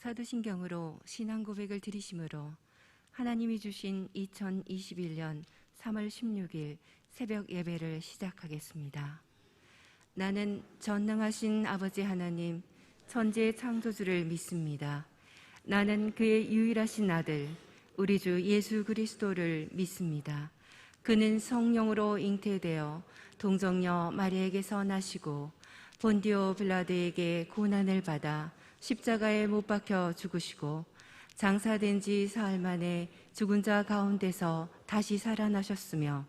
사도신경으로 신앙 고백을 드리심으로 하나님이 주신 2021년 3월 16일 새벽 예배를 시작하겠습니다. 나는 전능하신 아버지 하나님, 천지의 창조주를 믿습니다. 나는 그의 유일하신 아들, 우리 주 예수 그리스도를 믿습니다. 그는 성령으로 잉태되어 동정녀 마리아에게서 나시고 본디오 빌라도에게 고난을 받아 십자가에 못 박혀 죽으시고 장사된 지 사흘 만에 죽은 자 가운데서 다시 살아나셨으며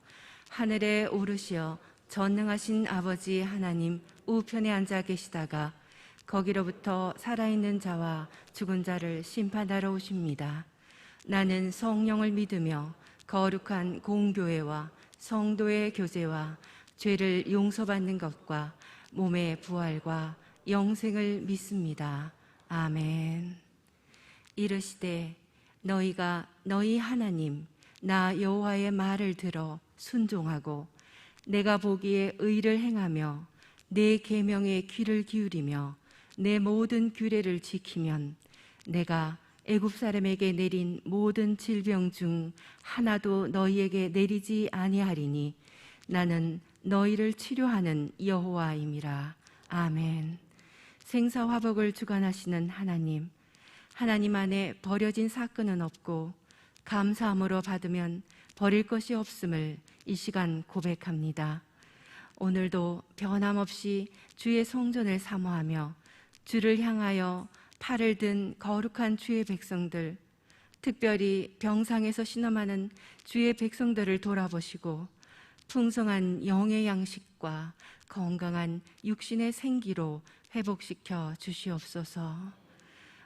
하늘에 오르시어 전능하신 아버지 하나님 우편에 앉아 계시다가 거기로부터 살아있는 자와 죽은 자를 심판하러 오십니다. 나는 성령을 믿으며 거룩한 공교회와 성도의 교제와 죄를 용서받는 것과 몸의 부활과 영생을 믿습니다. 아멘. 이르시되 너희가 너희 하나님 나 여호와의 말을 들어 순종하고 내가 보기에 의를 행하며 내 계명에 귀를 기울이며 내 모든 규례를 지키면 내가 애굽 사람에게 내린 모든 질병 중 하나도 너희에게 내리지 아니하리니 나는 너희를 치료하는 여호와임이라. 아멘. 생사화복을 주관하시는 하나님, 하나님 안에 버려진 사건은 없고 감사함으로 받으면 버릴 것이 없음을 이 시간 고백합니다. 오늘도 변함없이 주의 성전을 사모하며 주를 향하여 팔을 든 거룩한 주의 백성들, 특별히 병상에서 신음하는 주의 백성들을 돌아보시고 풍성한 영의 양식과 건강한 육신의 생기로 회복시켜 주시옵소서.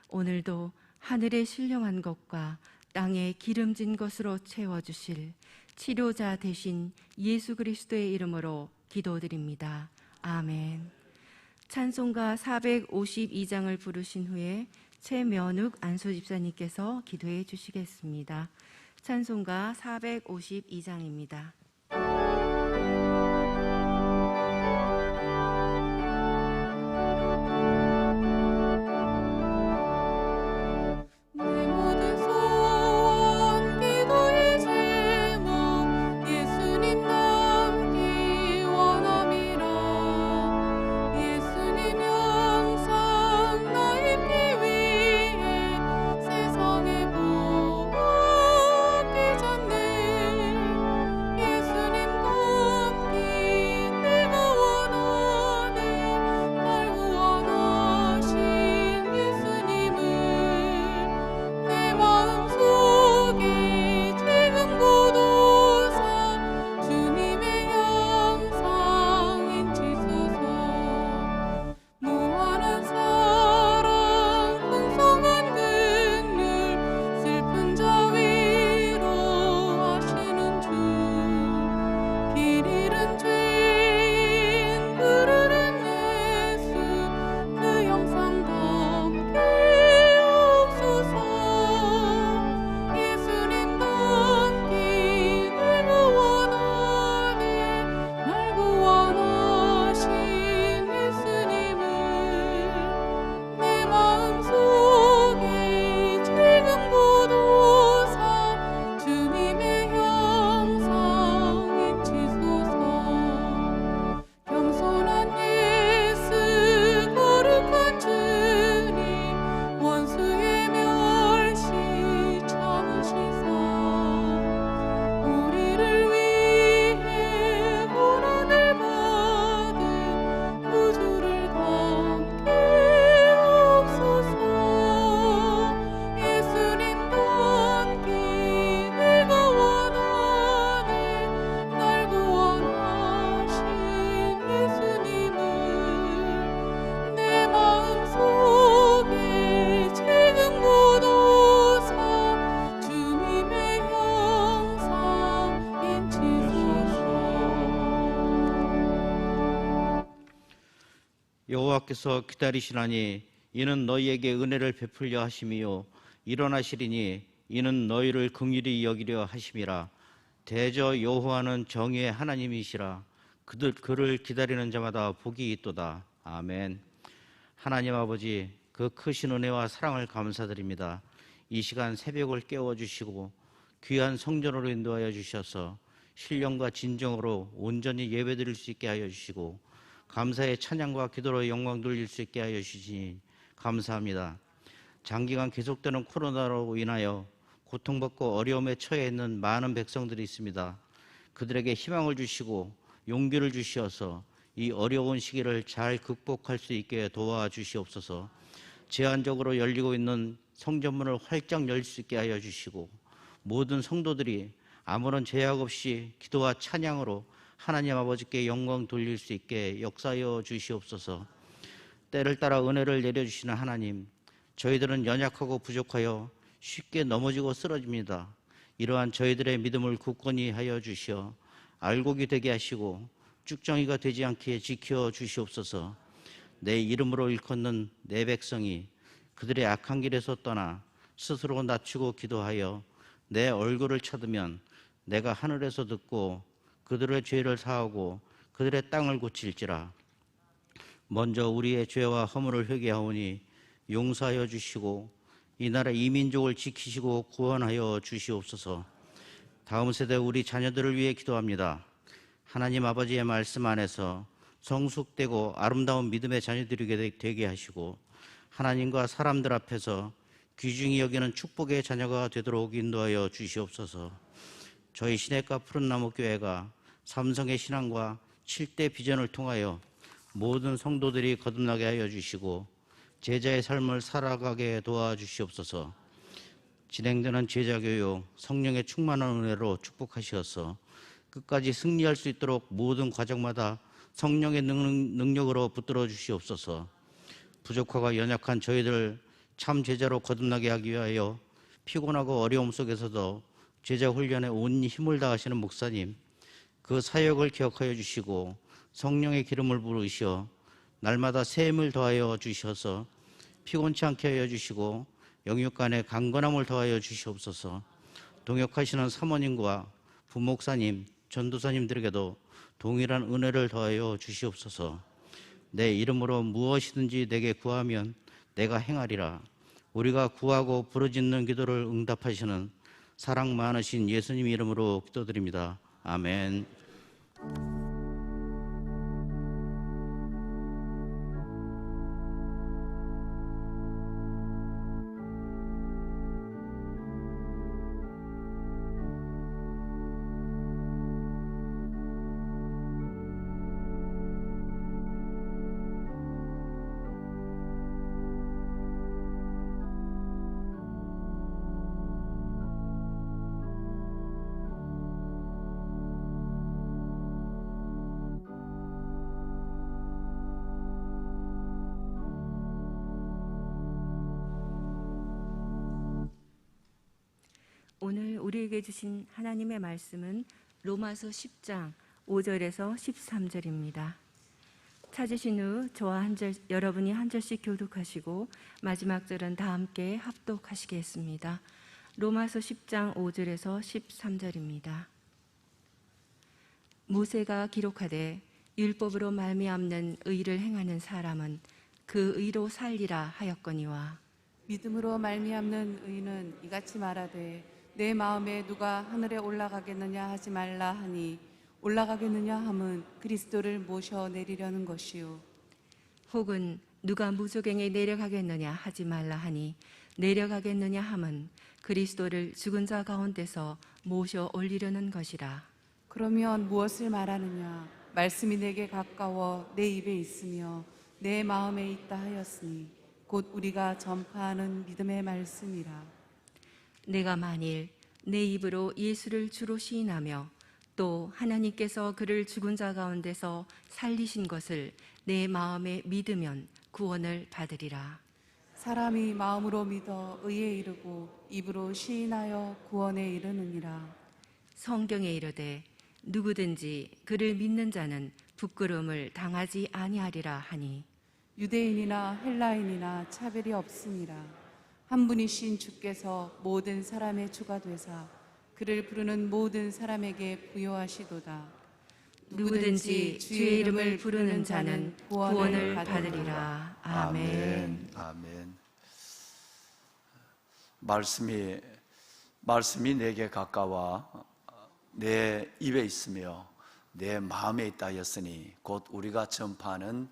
오늘도 하늘의 신령한 것과 땅의 기름진 것으로 채워주실 치료자 되신 예수 그리스도의 이름으로 기도드립니다. 아멘. 찬송가 452장을 부르신 후에 최면욱 안소집사님께서 기도해 주시겠습니다. 찬송가 452장입니다. 여호와께서 기다리시나니 이는 너희에게 은혜를 베풀려 하심이요 일어나시리니 이는 너희를 긍휼히 여기려 하심이라. 대저 여호와는 정의의 하나님이시라. 그를 기다리는 자마다 복이 있도다. 아멘. 하나님 아버지, 그 크신 은혜와 사랑을 감사드립니다. 이 시간 새벽을 깨워주시고 귀한 성전으로 인도하여 주셔서 신령과 진정으로 온전히 예배드릴 수 있게 하여 주시고 감사의 찬양과 기도로 영광 돌릴 수 있게 하여 주시니 감사합니다. 장기간 계속되는 코로나로 인하여 고통받고 어려움에 처해 있는 많은 백성들이 있습니다. 그들에게 희망을 주시고 용기를 주시어서 이 어려운 시기를 잘 극복할 수 있게 도와주시옵소서. 제한적으로 열리고 있는 성전문을 활짝 열 수 있게 하여 주시고 모든 성도들이 아무런 제약 없이 기도와 찬양으로 하나님 아버지께 영광 돌릴 수 있게 역사하여 주시옵소서. 때를 따라 은혜를 내려주시는 하나님, 저희들은 연약하고 부족하여 쉽게 넘어지고 쓰러집니다. 이러한 저희들의 믿음을 굳건히 하여 주시어 알곡이 되게 하시고 쭉정이가 되지 않게 지켜 주시옵소서. 내 이름으로 일컫는 내 백성이 그들의 악한 길에서 떠나 스스로 낮추고 기도하여 내 얼굴을 찾으면 내가 하늘에서 듣고 그들의 죄를 사하고 그들의 땅을 고칠지라. 먼저 우리의 죄와 허물을 회개하오니 용서하여 주시고 이 나라 이민족을 지키시고 구원하여 주시옵소서. 다음 세대 우리 자녀들을 위해 기도합니다. 하나님 아버지의 말씀 안에서 성숙되고 아름다운 믿음의 자녀들이 되게 하시고 하나님과 사람들 앞에서 귀중히 여기는 축복의 자녀가 되도록 인도하여 주시옵소서. 저희 시내가 푸른나무 교회가 삼성의 신앙과 7대 비전을 통하여 모든 성도들이 거듭나게 하여 주시고 제자의 삶을 살아가게 도와주시옵소서. 진행되는 제자교육 성령의 충만한 은혜로 축복하시어서 끝까지 승리할 수 있도록 모든 과정마다 성령의 능력으로 붙들어 주시옵소서. 부족하고 연약한 저희들 참 제자로 거듭나게 하기 위하여 피곤하고 어려움 속에서도 제자 훈련에 온 힘을 다하시는 목사님, 그 사역을 기억하여 주시고 성령의 기름을 부으시어 날마다 새 힘을 더하여 주셔서 피곤치 않게 하여 주시고 영육간에 강건함을 더하여 주시옵소서. 동역하시는 사모님과 부목사님, 전도사님들에게도 동일한 은혜를 더하여 주시옵소서. 내 이름으로 무엇이든지 내게 구하면 내가 행하리라. 우리가 구하고 부르짖는 기도를 응답하시는 사랑 많으신 예수님 이름으로 기도드립니다. 아멘. 오늘 우리에게 주신 하나님의 말씀은 로마서 10장 5절에서 13절입니다. 찾으신 후 저와 여러분이 한 절씩 교독하시고 마지막 절은 다 함께 합독하시겠습니다. 로마서 10장 5절에서 13절입니다. 모세가 기록하되 율법으로 말미암는 의를 행하는 사람은 그 의로 살리라 하였거니와 믿음으로 말미암는 의는 이같이 말하되 내 마음에 누가 하늘에 올라가겠느냐 하지 말라 하니 올라가겠느냐 함은 그리스도를 모셔 내리려는 것이요 혹은 누가 무저갱에 내려가겠느냐 하지 말라 하니 내려가겠느냐 함은 그리스도를 죽은 자 가운데서 모셔 올리려는 것이라. 그러면 무엇을 말하느냐 말씀이 내게 가까워 내 입에 있으며 내 마음에 있다 하였으니 곧 우리가 전파하는 믿음의 말씀이라. 내가 만일 내 입으로 예수를 주로 시인하며 또 하나님께서 그를 죽은 자 가운데서 살리신 것을 내 마음에 믿으면 구원을 받으리라. 사람이 마음으로 믿어 의에 이르고 입으로 시인하여 구원에 이르느니라. 성경에 이르되 누구든지 그를 믿는 자는 부끄러움을 당하지 아니하리라 하니 유대인이나 헬라인이나 차별이 없으니라. 한 분이신 주께서 모든 사람의 주가 되사 그를 부르는 모든 사람에게 부여하시도다. 누구든지 주의 이름을 부르는 자는 구원을 받으리라. 아멘. 아멘. 말씀이 내게 가까워 내 입에 있으며 내 마음에 있다 하였으니 곧 우리가 전파하는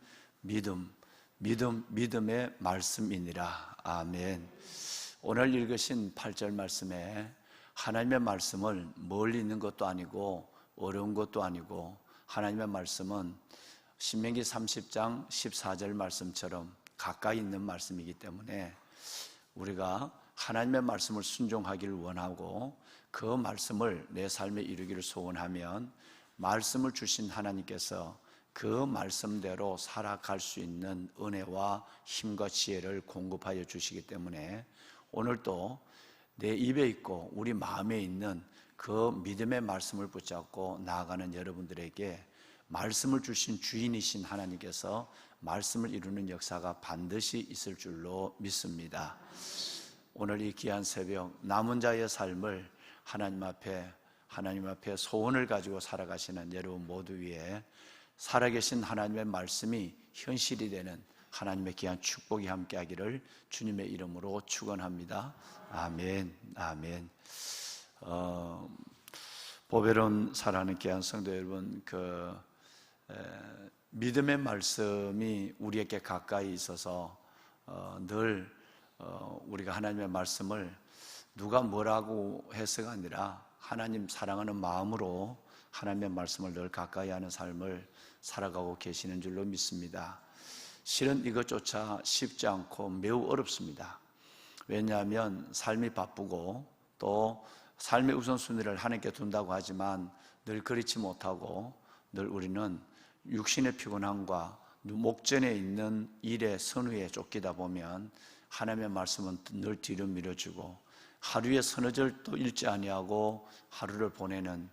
믿음의 말씀이니라. 아멘. 오늘 읽으신 8절 말씀에 하나님의 말씀을 멀리 있는 것도 아니고 어려운 것도 아니고 하나님의 말씀은 신명기 30장 14절 말씀처럼 가까이 있는 말씀이기 때문에 우리가 하나님의 말씀을 순종하기를 원하고 그 말씀을 내 삶에 이루기를 소원하면 말씀을 주신 하나님께서 그 말씀대로 살아갈 수 있는 은혜와 힘과 지혜를 공급하여 주시기 때문에 오늘도 내 입에 있고 우리 마음에 있는 그 믿음의 말씀을 붙잡고 나아가는 여러분들에게 말씀을 주신 주인이신 하나님께서 말씀을 이루는 역사가 반드시 있을 줄로 믿습니다. 오늘 이 귀한 새벽 남은 자의 삶을 하나님 앞에 소원을 가지고 살아가시는 여러분 모두 위에 살아계신 하나님의 말씀이 현실이 되는 하나님의 귀한 축복이 함께하기를 주님의 이름으로 축원합니다. 아멘. 아멘. 보배로운 사랑하는 귀한 성도 여러분, 믿음의 말씀이 우리에게 가까이 있어서 늘 우리가 하나님의 말씀을 누가 뭐라고 해서가 아니라 하나님 사랑하는 마음으로 하나님의 말씀을 늘 가까이 하는 삶을 살아가고 계시는 줄로 믿습니다. 실은 이것조차 쉽지 않고 매우 어렵습니다. 왜냐하면 삶이 바쁘고 또 삶의 우선순위를 하나님께 둔다고 하지만 늘 그렇지 못하고 늘 우리는 육신의 피곤함과 목전에 있는 일의 선후에 쫓기다 보면 하나님의 말씀은 늘 뒤로 밀어주고 하루에 서너 절도 읽지 아니하고 하루를 보내는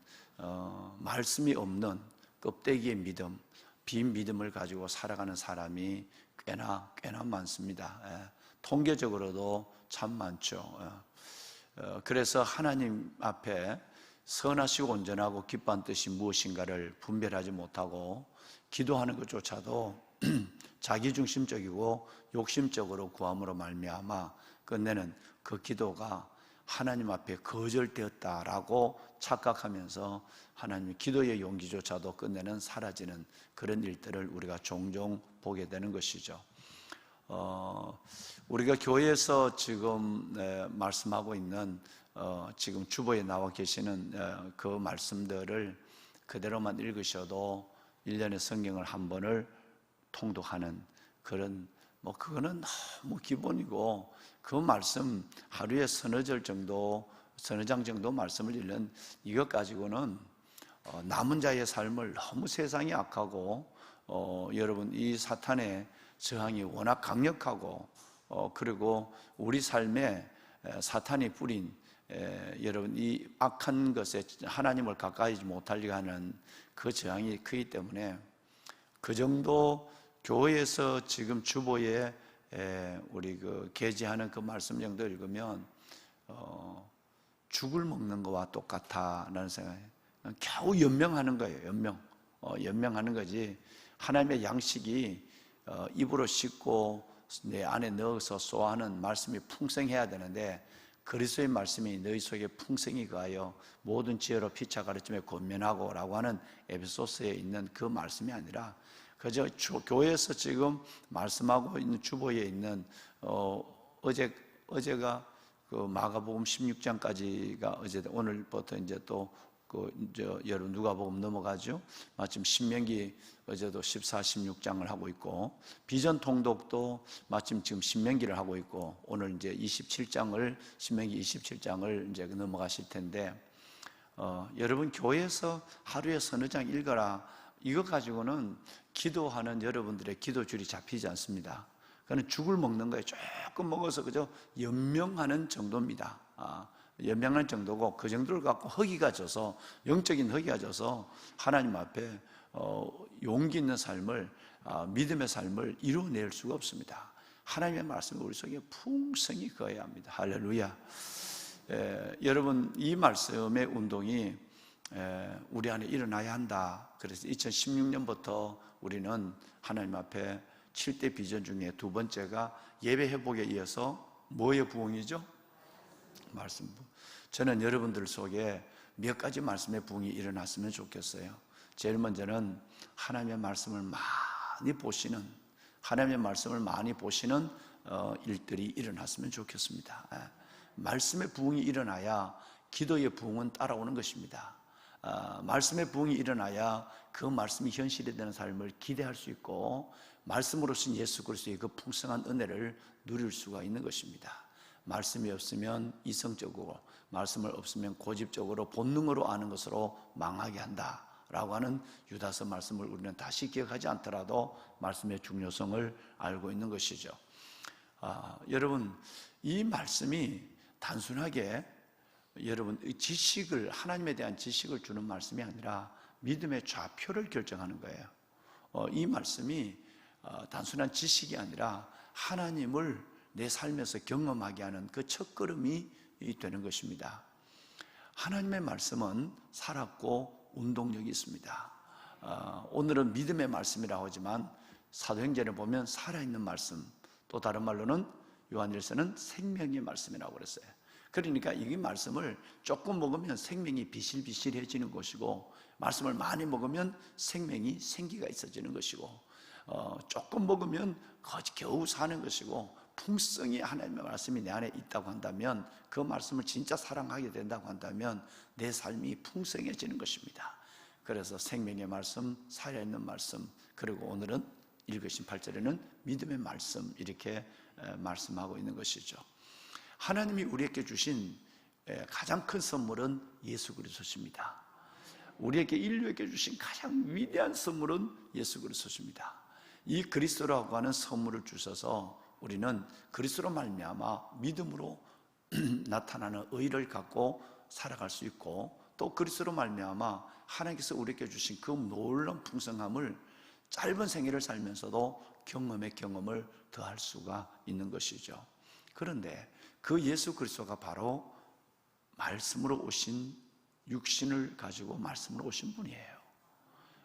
말씀이 없는 껍데기의 믿음, 빈 믿음을 가지고 살아가는 사람이 꽤나 많습니다. 통계적으로도 참 많죠. 그래서 하나님 앞에 선하시고 온전하고 기뻐한 뜻이 무엇인가를 분별하지 못하고 기도하는 것조차도 자기중심적이고 욕심적으로 구함으로 말미암아 끝내는 그 기도가 하나님 앞에 거절되었다라고 착각하면서 하나님의 기도의 용기조차도 끝내는 사라지는 그런 일들을 우리가 종종 보게 되는 것이죠. 우리가 교회에서 지금 말씀하고 있는 지금 주보에 나와 계시는 그 말씀들을 그대로만 읽으셔도 1년에 성경을 한 번을 통독하는 그런 그거는 너무 기본이고 그 말씀 하루에 서너 장 정도 말씀을 읽는 이것 가지고는 남은 자의 삶을 너무 세상이 악하고 여러분 이 사탄의 저항이 워낙 강력하고 그리고 우리 삶에 사탄이 뿌린 여러분 이 악한 것에 하나님을 가까이 못하려고 하는 그 저항이 크기 때문에 그 정도 교회에서 지금 주보에 우리 게재하는 그 말씀 정도 읽으면 죽을 먹는 거와 똑같다라는 생각이 겨우 연명하는 거예요. 연명하는 거지. 하나님의 양식이 입으로 씻고 내 안에 넣어서 소화하는 말씀이 풍성해야 되는데 그리스도의 말씀이 너희 속에 풍성히 가하여 모든 지혜로 피차 가르침에 권면하고 라고 하는 에베소서에 있는 그 말씀이 아니라 그저 교회에서 지금 말씀하고 있는 주보에 있는 어제가 그 마가복음 16장까지가 오늘부터 이제 또 여러분 누가복음 넘어가죠. 마침 신명기 어제도 14, 16장을 하고 있고 비전 통독도 마침 지금 신명기를 하고 있고 오늘 이제 신명기 27장을 이제 넘어가실 텐데 여러분 교회에서 하루에 서너 장 읽어라 이거 가지고는 기도하는 여러분들의 기도줄이 잡히지 않습니다. 그는 죽을 먹는 거에 조금 먹어서 그저 연명하는 정도입니다. 연명하는 정도고 그 정도를 갖고 허기가 져서 영적인 허기가 져서 하나님 앞에 용기 있는 삶을 믿음의 삶을 이루어낼 수가 없습니다. 하나님의 말씀이 우리 속에 풍성히 거해야 합니다. 할렐루야. 여러분 이 말씀의 운동이 우리 안에 일어나야 한다. 그래서 2016년부터 우리는 하나님 앞에 7대 비전 중에 두 번째가 예배 회복에 이어서 뭐의 부흥이죠? 말씀 부흥. 저는 여러분들 속에 몇 가지 말씀의 부흥이 일어났으면 좋겠어요. 제일 먼저는 하나님의 말씀을 많이 보시는, 하나님의 말씀을 많이 보시는 일들이 일어났으면 좋겠습니다. 말씀의 부흥이 일어나야 기도의 부흥은 따라오는 것입니다. 말씀의 부흥이 일어나야 그 말씀이 현실이 되는 삶을 기대할 수 있고, 말씀으로 신 예수 그리스도의 그 풍성한 은혜를 누릴 수가 있는 것입니다. 말씀이 없으면 이성적으로, 말씀을 없으면 고집적으로 본능으로 아는 것으로 망하게 한다라고 하는 유다서 말씀을 우리는 다시 기억하지 않더라도 말씀의 중요성을 알고 있는 것이죠. 여러분, 이 말씀이 단순하게 여러분 지식을, 하나님에 대한 지식을 주는 말씀이 아니라 믿음의 좌표를 결정하는 거예요. 이 말씀이 단순한 지식이 아니라 하나님을 내 삶에서 경험하게 하는 그 첫걸음이 되는 것입니다. 하나님의 말씀은 살았고 운동력이 있습니다. 오늘은 믿음의 말씀이라고 하지만 사도행전에 보면 살아있는 말씀, 또 다른 말로는 요한일서는 생명의 말씀이라고 그랬어요. 그러니까 이 말씀을 조금 먹으면 생명이 비실비실해지는 것이고, 말씀을 많이 먹으면 생명이 생기가 있어지는 것이고, 조금 먹으면 겨우 사는 것이고, 풍성이 하나님의 말씀이 내 안에 있다고 한다면, 그 말씀을 진짜 사랑하게 된다고 한다면 내 삶이 풍성해지는 것입니다. 그래서 생명의 말씀, 살아있는 말씀, 그리고 오늘은 읽으신 8절에는 믿음의 말씀, 이렇게 말씀하고 있는 것이죠. 하나님이 우리에게 주신 가장 큰 선물은 예수 그리스도십니다. 우리에게, 인류에게 주신 가장 위대한 선물은 예수 그리스도십니다. 이 그리스도라고 하는 선물을 주셔서 우리는 그리스도로 말미암아 믿음으로 나타나는 의를 갖고 살아갈 수 있고, 또 그리스도로 말미암아 하나님께서 우리에게 주신 그 놀라운 풍성함을 짧은 생애를 살면서도 경험의 경험을 더할 수가 있는 것이죠. 그런데 그 예수 그리스도가 바로 말씀으로 오신, 육신을 가지고 말씀으로 오신 분이에요.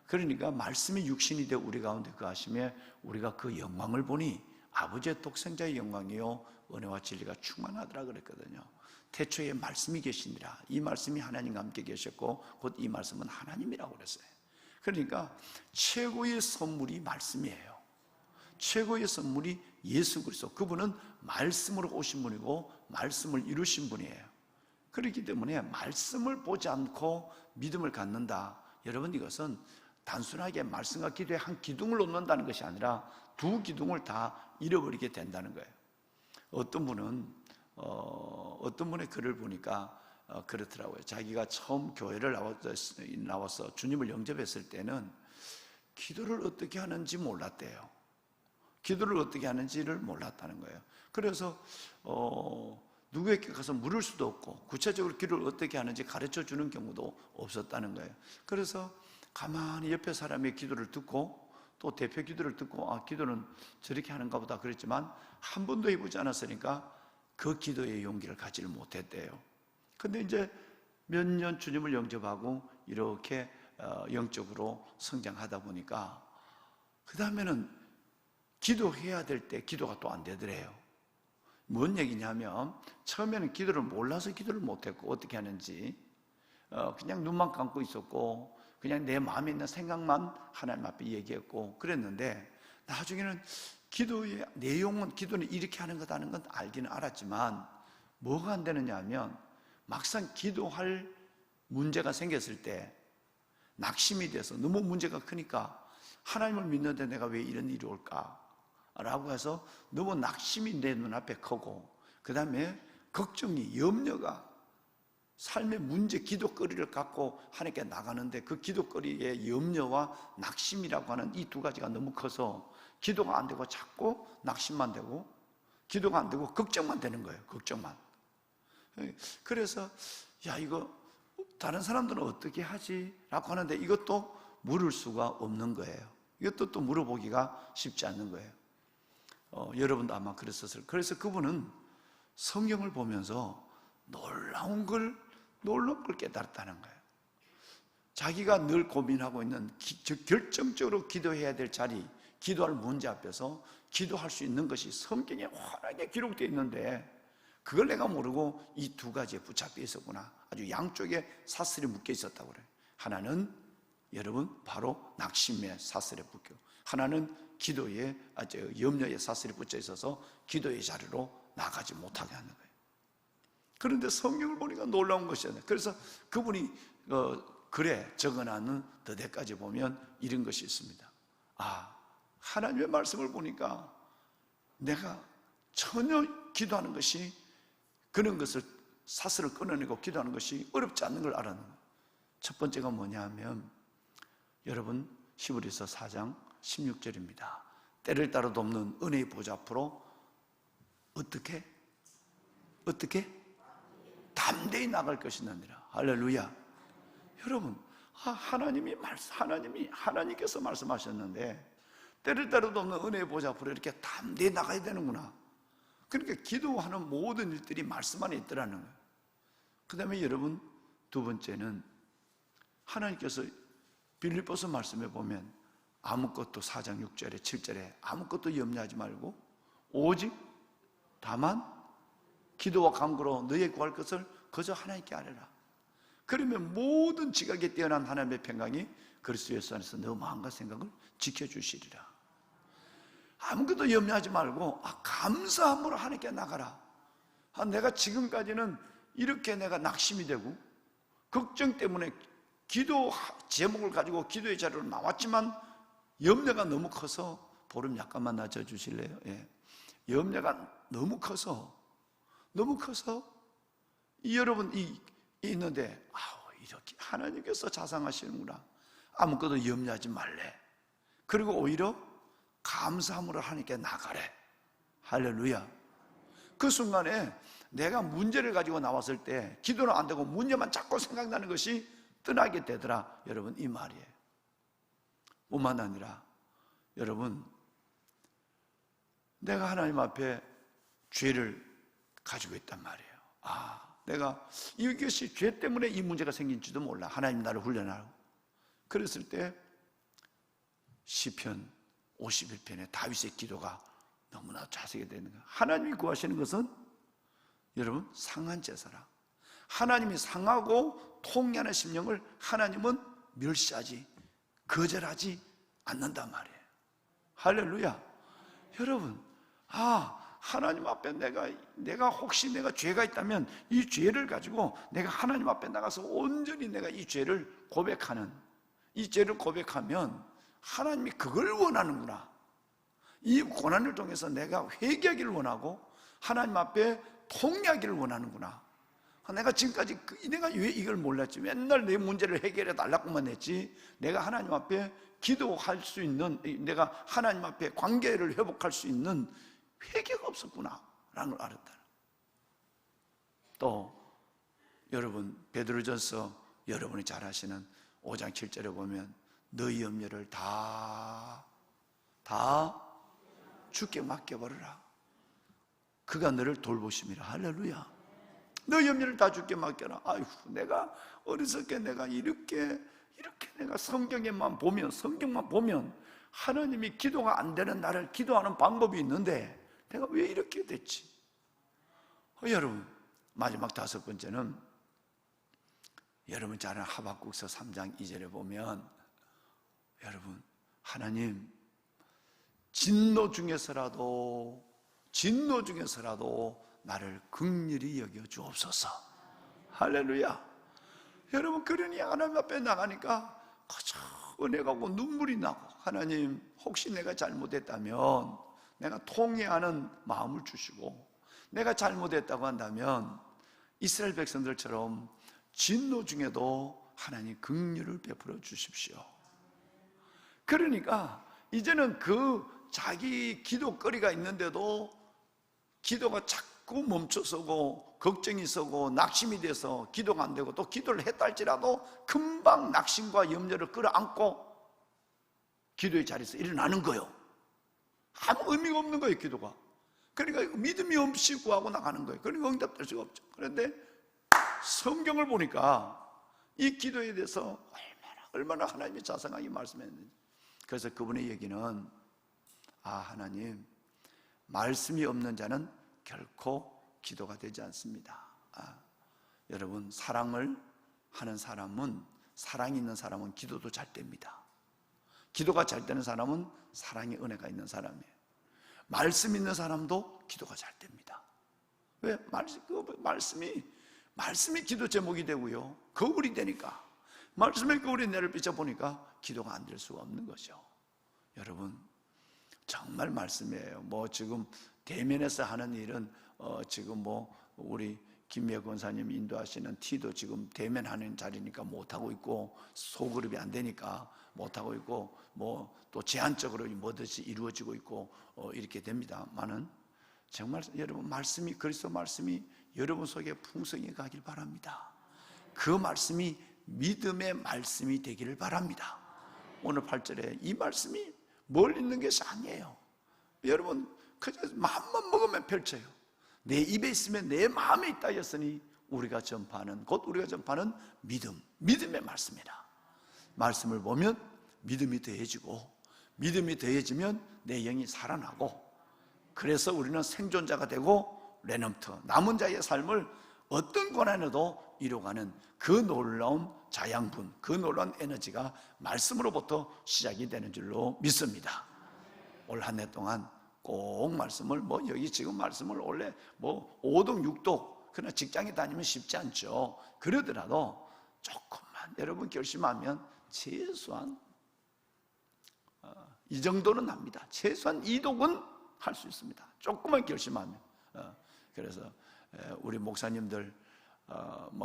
그러니까 말씀이 육신이 되어 우리 가운데 거하심에 우리가 그 영광을 보니 아버지의 독생자의 영광이요 은혜와 진리가 충만하더라 그랬거든요. 태초에 말씀이 계시니라. 이 말씀이 하나님과 함께 계셨고 곧 이 말씀은 하나님이라고 그랬어요. 그러니까 최고의 선물이 말씀이에요. 최고의 선물이 예수 그리스도, 그분은 말씀으로 오신 분이고 말씀을 이루신 분이에요. 그렇기 때문에 말씀을 보지 않고 믿음을 갖는다, 여러분, 이것은 단순하게 말씀과 기도에 한 기둥을 놓는다는 것이 아니라 두 기둥을 다 잃어버리게 된다는 거예요. 어떤 분의 글을 보니까 그렇더라고요. 자기가 처음 교회를 나와서 주님을 영접했을 때는 기도를 어떻게 하는지 몰랐대요. 기도를 어떻게 하는지를 몰랐다는 거예요. 그래서 누구에게 가서 물을 수도 없고 구체적으로 기도를 어떻게 하는지 가르쳐 주는 경우도 없었다는 거예요. 그래서 가만히 옆에 사람의 기도를 듣고 또 대표 기도를 듣고 기도는 저렇게 하는가 보다 그랬지만 한 번도 해보지 않았으니까 그 기도의 용기를 가지를 못했대요. 근데 이제 몇 년 주님을 영접하고 이렇게 영적으로 성장하다 보니까 그 다음에는 기도해야 될 때 기도가 또 안 되더래요. 뭔 얘기냐면 처음에는 기도를 몰라서 기도를 못했고 어떻게 하는지 그냥 눈만 감고 있었고 그냥 내 마음에 있는 생각만 하나님 앞에 얘기했고 그랬는데, 나중에는 기도의 내용은, 기도는 이렇게 하는 거다는 건 알기는 알았지만 뭐가 안 되느냐 하면 막상 기도할 문제가 생겼을 때 낙심이 돼서 너무 문제가 크니까 하나님을 믿는데 내가 왜 이런 일이 올까? 라고 해서 너무 낙심이 내 눈앞에 크고 그 다음에 걱정이, 염려가, 삶의 문제, 기도거리를 갖고 하나님께 나가는데 그 기도거리의 염려와 낙심이라고 하는 이 두 가지가 너무 커서 기도가 안 되고 자꾸 낙심만 되고 기도가 안 되고 걱정만 되는 거예요. 걱정만. 그래서 이거 다른 사람들은 어떻게 하지? 라고 하는데 이것도 물을 수가 없는 거예요. 이것도 또 물어보기가 쉽지 않는 거예요. 여러분도 아마 그랬었을 거예요. 그래서 그분은 성경을 보면서 놀라운 걸 깨달았다는 거예요. 자기가 늘 고민하고 있는 결정적으로 기도해야 될 자리, 기도할 문제 앞에서 기도할 수 있는 것이 성경에 환하게 기록되어 있는데 그걸 내가 모르고 이 두 가지에 붙잡혀 있었구나. 아주 양쪽에 사슬이 묶여 있었다고 그래요. 하나는 여러분 바로 낙심의 사슬에 묶여, 하나는 기도의 염려의 사슬이 붙여 있어서 기도의 자리로 나가지 못하게 하는 거예요. 그런데 성경을 보니까 놀라운 것이잖아요. 그래서 그분이 글에 적어놓은 더대까지 보면 이런 것이 있습니다. 하나님의 말씀을 보니까 내가 전혀 기도하는 것이, 그런 것을 사슬을 끊어내고 기도하는 것이 어렵지 않는 걸 알았는 거예요. 첫 번째가 뭐냐 하면 여러분 히브리서 4장 16절입니다. 때를 따라 돕는 은혜의 보좌 앞으로 어떻게 담대히 나갈 것이니라. 할렐루야. 여러분, 하나님께서 말씀하셨는데 때를 따라 돕는 은혜의 보좌 앞으로 이렇게 담대히 나가야 되는구나. 그러니까 기도하는 모든 일들이 말씀 안에 있더라는 거예요. 그 다음에 여러분 두 번째는 하나님께서 빌립보서 말씀에 보면 아무것도 4장 6절에 7절에 아무것도 염려하지 말고 오직 다만 기도와 간구로 너의 구할 것을 그저 하나님께 아뢰라. 그러면 모든 지각에 뛰어난 하나님의 평강이 그리스도 예수 안에서 너 마음과 생각을 지켜주시리라. 아무것도 염려하지 말고 감사함으로 하나님께 나가라. 내가 지금까지는 이렇게 내가 낙심이 되고 걱정 때문에 기도 제목을 가지고 기도의 자리로 나왔지만 염려가 너무 커서, 보름 약간만 낮춰주실래요? 예. 염려가 너무 커서 여러분 있는데 이렇게 하나님께서 자상하시는구나. 아무것도 염려하지 말래. 그리고 오히려 감사함으로 하나님께 나가래. 할렐루야. 그 순간에 내가 문제를 가지고 나왔을 때 기도는 안 되고 문제만 자꾸 생각나는 것이 떠나게 되더라. 여러분 이 말이에요. 뿐만 아니라 여러분, 내가 하나님 앞에 죄를 가지고 있단 말이에요. 내가 이것이 죄 때문에 이 문제가 생긴지도 몰라. 하나님 나를 훈련하고. 그랬을 때 시편 51편의 다윗의 기도가 너무나 자세히 되는 거예요. 하나님이 구하시는 것은 여러분 상한 제사라. 하나님이 상하고 통해하는 심령을 하나님은 멸시하지, 거절하지 않는단 말이에요. 할렐루야. 여러분, 하나님 앞에 내가 혹시 내가 죄가 있다면 이 죄를 가지고 내가 하나님 앞에 나가서 온전히 내가 이 죄를 고백하는, 이 죄를 고백하면 하나님이 그걸 원하는구나. 이 고난을 통해서 내가 회개하기를 원하고 하나님 앞에 통회하기를 원하는구나. 내가 지금까지 내가 왜 이걸 몰랐지? 맨날 내 문제를 해결해 달라고만 했지. 내가 하나님 앞에 기도할 수 있는, 내가 하나님 앞에 관계를 회복할 수 있는 회개가 없었구나 라는 걸 알았다. 또 여러분 베드로전서 여러분이 잘 아시는 5장 7절에 보면 너희 염려를 다 주께 맡겨버려라. 그가 너를 돌보심이라. 할렐루야. 너 염려를 다 주께 맡겨라. 내가 어리석게 내가 이렇게 내가 성경만 보면 하나님이 기도가 안 되는 나를 기도하는 방법이 있는데 내가 왜 이렇게 됐지? 여러분, 마지막 다섯 번째는 여러분 잘 아는 하박국서 3장 2절에 보면 여러분, 하나님 진노 중에서라도 나를 긍휼히 여겨 주옵소서. 할렐루야. 여러분, 그러니 하나님 앞에 나가니까 그저 은혜가 오고 눈물이 나고, 하나님 혹시 내가 잘못했다면 내가 통회하는 마음을 주시고, 내가 잘못했다고 한다면 이스라엘 백성들처럼 진노 중에도 하나님 긍휼을 베풀어 주십시오. 그러니까 이제는 자기 기도거리가 있는데도 기도가 자꾸 멈춰서고 걱정이 서고 낙심이 돼서 기도가 안 되고, 또 기도를 했다 할지라도 금방 낙심과 염려를 끌어안고 기도의 자리에서 일어나는 거예요. 아무 의미가 없는 거예요, 기도가. 그러니까 믿음이 없이 구하고 나가는 거예요. 그러니까 응답될 수가 없죠. 그런데 성경을 보니까 이 기도에 대해서 얼마나 얼마나 하나님이 자상하게 말씀했는지. 그래서 그분의 얘기는 하나님, 말씀이 없는 자는 결코 기도가 되지 않습니다. 여러분, 사랑을 하는 사람은, 사랑이 있는 사람은 기도도 잘 됩니다. 기도가 잘 되는 사람은 사랑의 은혜가 있는 사람이에요. 말씀 있는 사람도 기도가 잘 됩니다. 왜? 말씀이 기도 제목이 되고요, 거울이 되니까, 말씀의 거울이 내를 비춰보니까 기도가 안 될 수가 없는 거죠. 여러분, 정말 말씀이에요. 지금 대면에서 하는 일은 지금 우리 김미애 권사님 인도하시는 티도 지금 대면하는 자리니까 못하고 있고, 소그룹이 안 되니까 못하고 있고, 또 제한적으로 뭐든지 이루어지고 있고 이렇게 됩니다만은, 정말 여러분, 말씀이, 그리스도 말씀이 여러분 속에 풍성히 가길 바랍니다. 그 말씀이 믿음의 말씀이 되기를 바랍니다. 오늘 8절에 이 말씀이 멀리 있는 것이 아니에요. 여러분, 그저 마음만 먹으면 펼쳐요. 내 입에 있으면 내 마음에 있다 했으니 우리가 전파하는 믿음의 말씀이다. 말씀을 보면 믿음이 더해지고, 믿음이 더해지면 내 영이 살아나고, 그래서 우리는 생존자가 되고 레넘트, 남은 자의 삶을 어떤 고난에도 이뤄가는 그 놀라운 자양분, 그 놀라운 에너지가 말씀으로부터 시작이 되는 줄로 믿습니다. 올 한 해 동안 꼭 말씀을, 여기 지금 말씀을 원래 5독 6독, 그러나 직장에 다니면 쉽지 않죠. 그러더라도 조금만 여러분 결심하면 최소한 이 정도는 합니다. 최소한 2독은 할 수 있습니다. 조금만 결심하면. 그래서 우리 목사님들,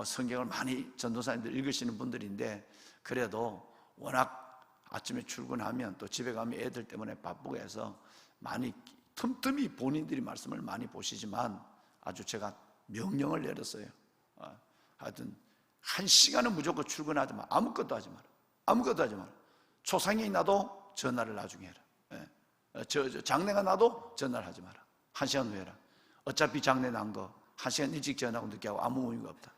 성경을 많이 전도사님들 읽으시는 분들인데, 그래도 워낙 아침에 출근하면 또 집에 가면 애들 때문에 바쁘고 해서 많이 틈틈이 본인들이 말씀을 많이 보시지만, 아주 제가 명령을 내렸어요. 하여튼 1시간은 무조건 출근하지 마. 아무것도 하지 마라. 초상이 나도 전화를 나중에 해라. 장례가 나도 전화를 하지 마라. 1시간 후에 해라. 어차피 장례 난 거 1시간 일찍 전화하고 늦게 하고 아무 의미가 없다.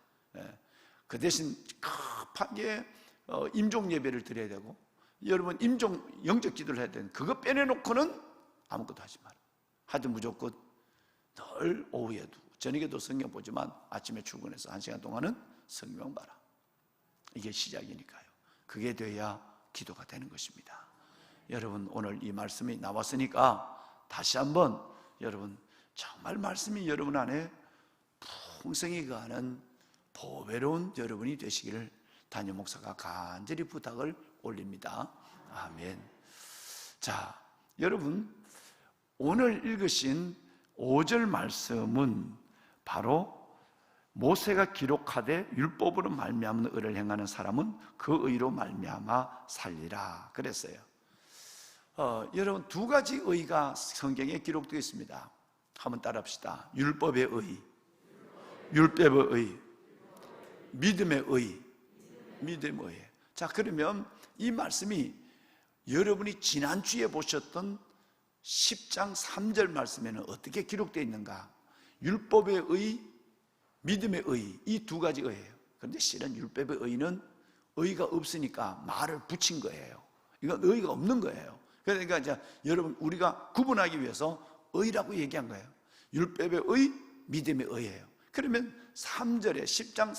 그 대신 급하게 임종 예배를 드려야 되고, 여러분 임종 영적 기도를 해야 되는, 그거 빼내놓고는 아무것도 하지 마라. 하여튼 무조건 늘 오후에도 저녁에도 성경 보지만 아침에 출근해서 1시간 동안은 성경 봐라. 이게 시작이니까요. 그게 돼야 기도가 되는 것입니다. 여러분, 오늘 이 말씀이 나왔으니까 다시 한번 여러분, 정말 말씀이 여러분 안에 풍성히 가는 보배로운 여러분이 되시기를 담임 목사가 간절히 부탁을 올립니다. 아멘. 자, 여러분, 오늘 읽으신 5절 말씀은 바로 모세가 기록하되 율법으로 말미암는 의를 행하는 사람은 그 의로 말미암아 살리라 그랬어요. 여러분, 두 가지 의가 성경에 기록되어 있습니다. 한번 따라합시다. 율법의 의, 믿음의 의. 자, 그러면 이 말씀이 여러분이 지난주에 보셨던 10장 3절 말씀에는 어떻게 기록되어 있는가? 율법의 의, 믿음의 의, 이 두 가지 의예요. 그런데 실은 율법의 의는 의가 없으니까 말을 붙인 거예요. 이건 의가 없는 거예요. 그러니까 이제 여러분, 우리가 구분하기 위해서 의라고 얘기한 거예요. 율법의 의, 믿음의 의예요. 그러면 3절에, 10장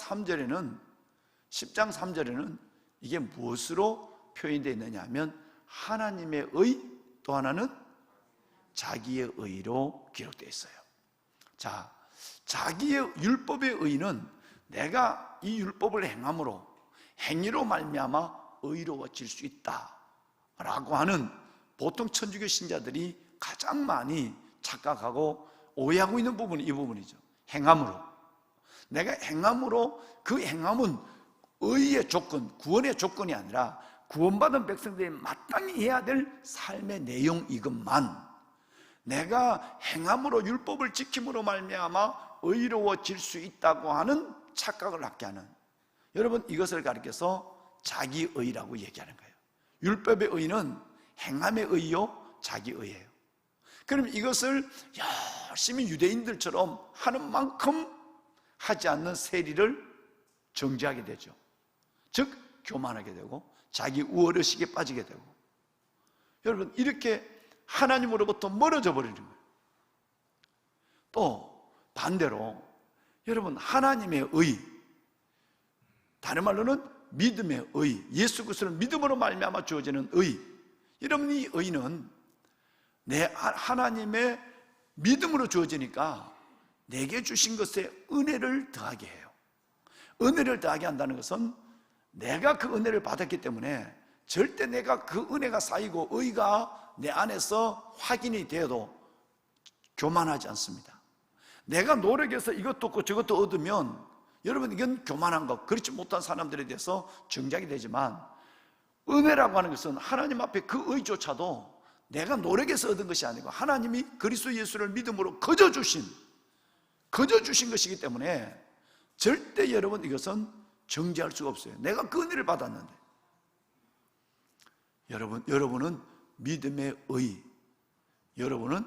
3절에는 이게 무엇으로 표현되어 있느냐 하면 하나님의 의, 또 하나는 자기의 의로 기록되어 있어요. 자, 자기의 율법의 의는 내가 이 율법을 행함으로, 행위로 말미암아 의로워질 수 있다라고 하는, 보통 천주교 신자들이 가장 많이 착각하고 오해하고 있는 부분이 이 부분이죠. 행함으로. 내가 행함으로, 그 행함은 의의 조건, 구원의 조건이 아니라 구원받은 백성들이 마땅히 해야 될 삶의 내용, 이것만 내가 행함으로, 율법을 지킴으로 말미암아 의로워질 수 있다고 하는 착각을 갖게 하는, 여러분, 이것을 가리켜서 자기의라고 얘기하는 거예요. 율법의 의는 행함의 의요, 자기의예요. 그럼 이것을 열심히 유대인들처럼 하는 만큼 하지 않는 세리를 정죄하게 되죠. 즉 교만하게 되고 자기 우월의식에 빠지게 되고, 여러분 이렇게 하나님으로부터 멀어져 버리는 거예요. 또 반대로 여러분 하나님의 의, 다른 말로는 믿음의 의, 예수 그리스도를 믿음으로 말미암아 주어지는 의, 여러분 이 의는 내 하나님의 믿음으로 주어지니까 내게 주신 것에 은혜를 더하게 해요. 은혜를 더하게 한다는 것은 내가 그 은혜를 받았기 때문에 절대 내가 그 은혜가 쌓이고 의가 내 안에서 확인이 되어도 교만하지 않습니다. 내가 노력해서 이것도 얻고 저것도 얻으면 여러분 이건 교만한 것, 그렇지 못한 사람들에 대해서 정작이 되지만, 은혜라고 하는 것은 하나님 앞에 그 의조차도 내가 노력해서 얻은 것이 아니고 하나님이 그리스도 예수를 믿음으로 거저 주신 것이기 때문에 절대 여러분 이것은 정죄할 수가 없어요. 내가 그 은혜를 받았는데. 여러분은 믿음의 의, 여러분은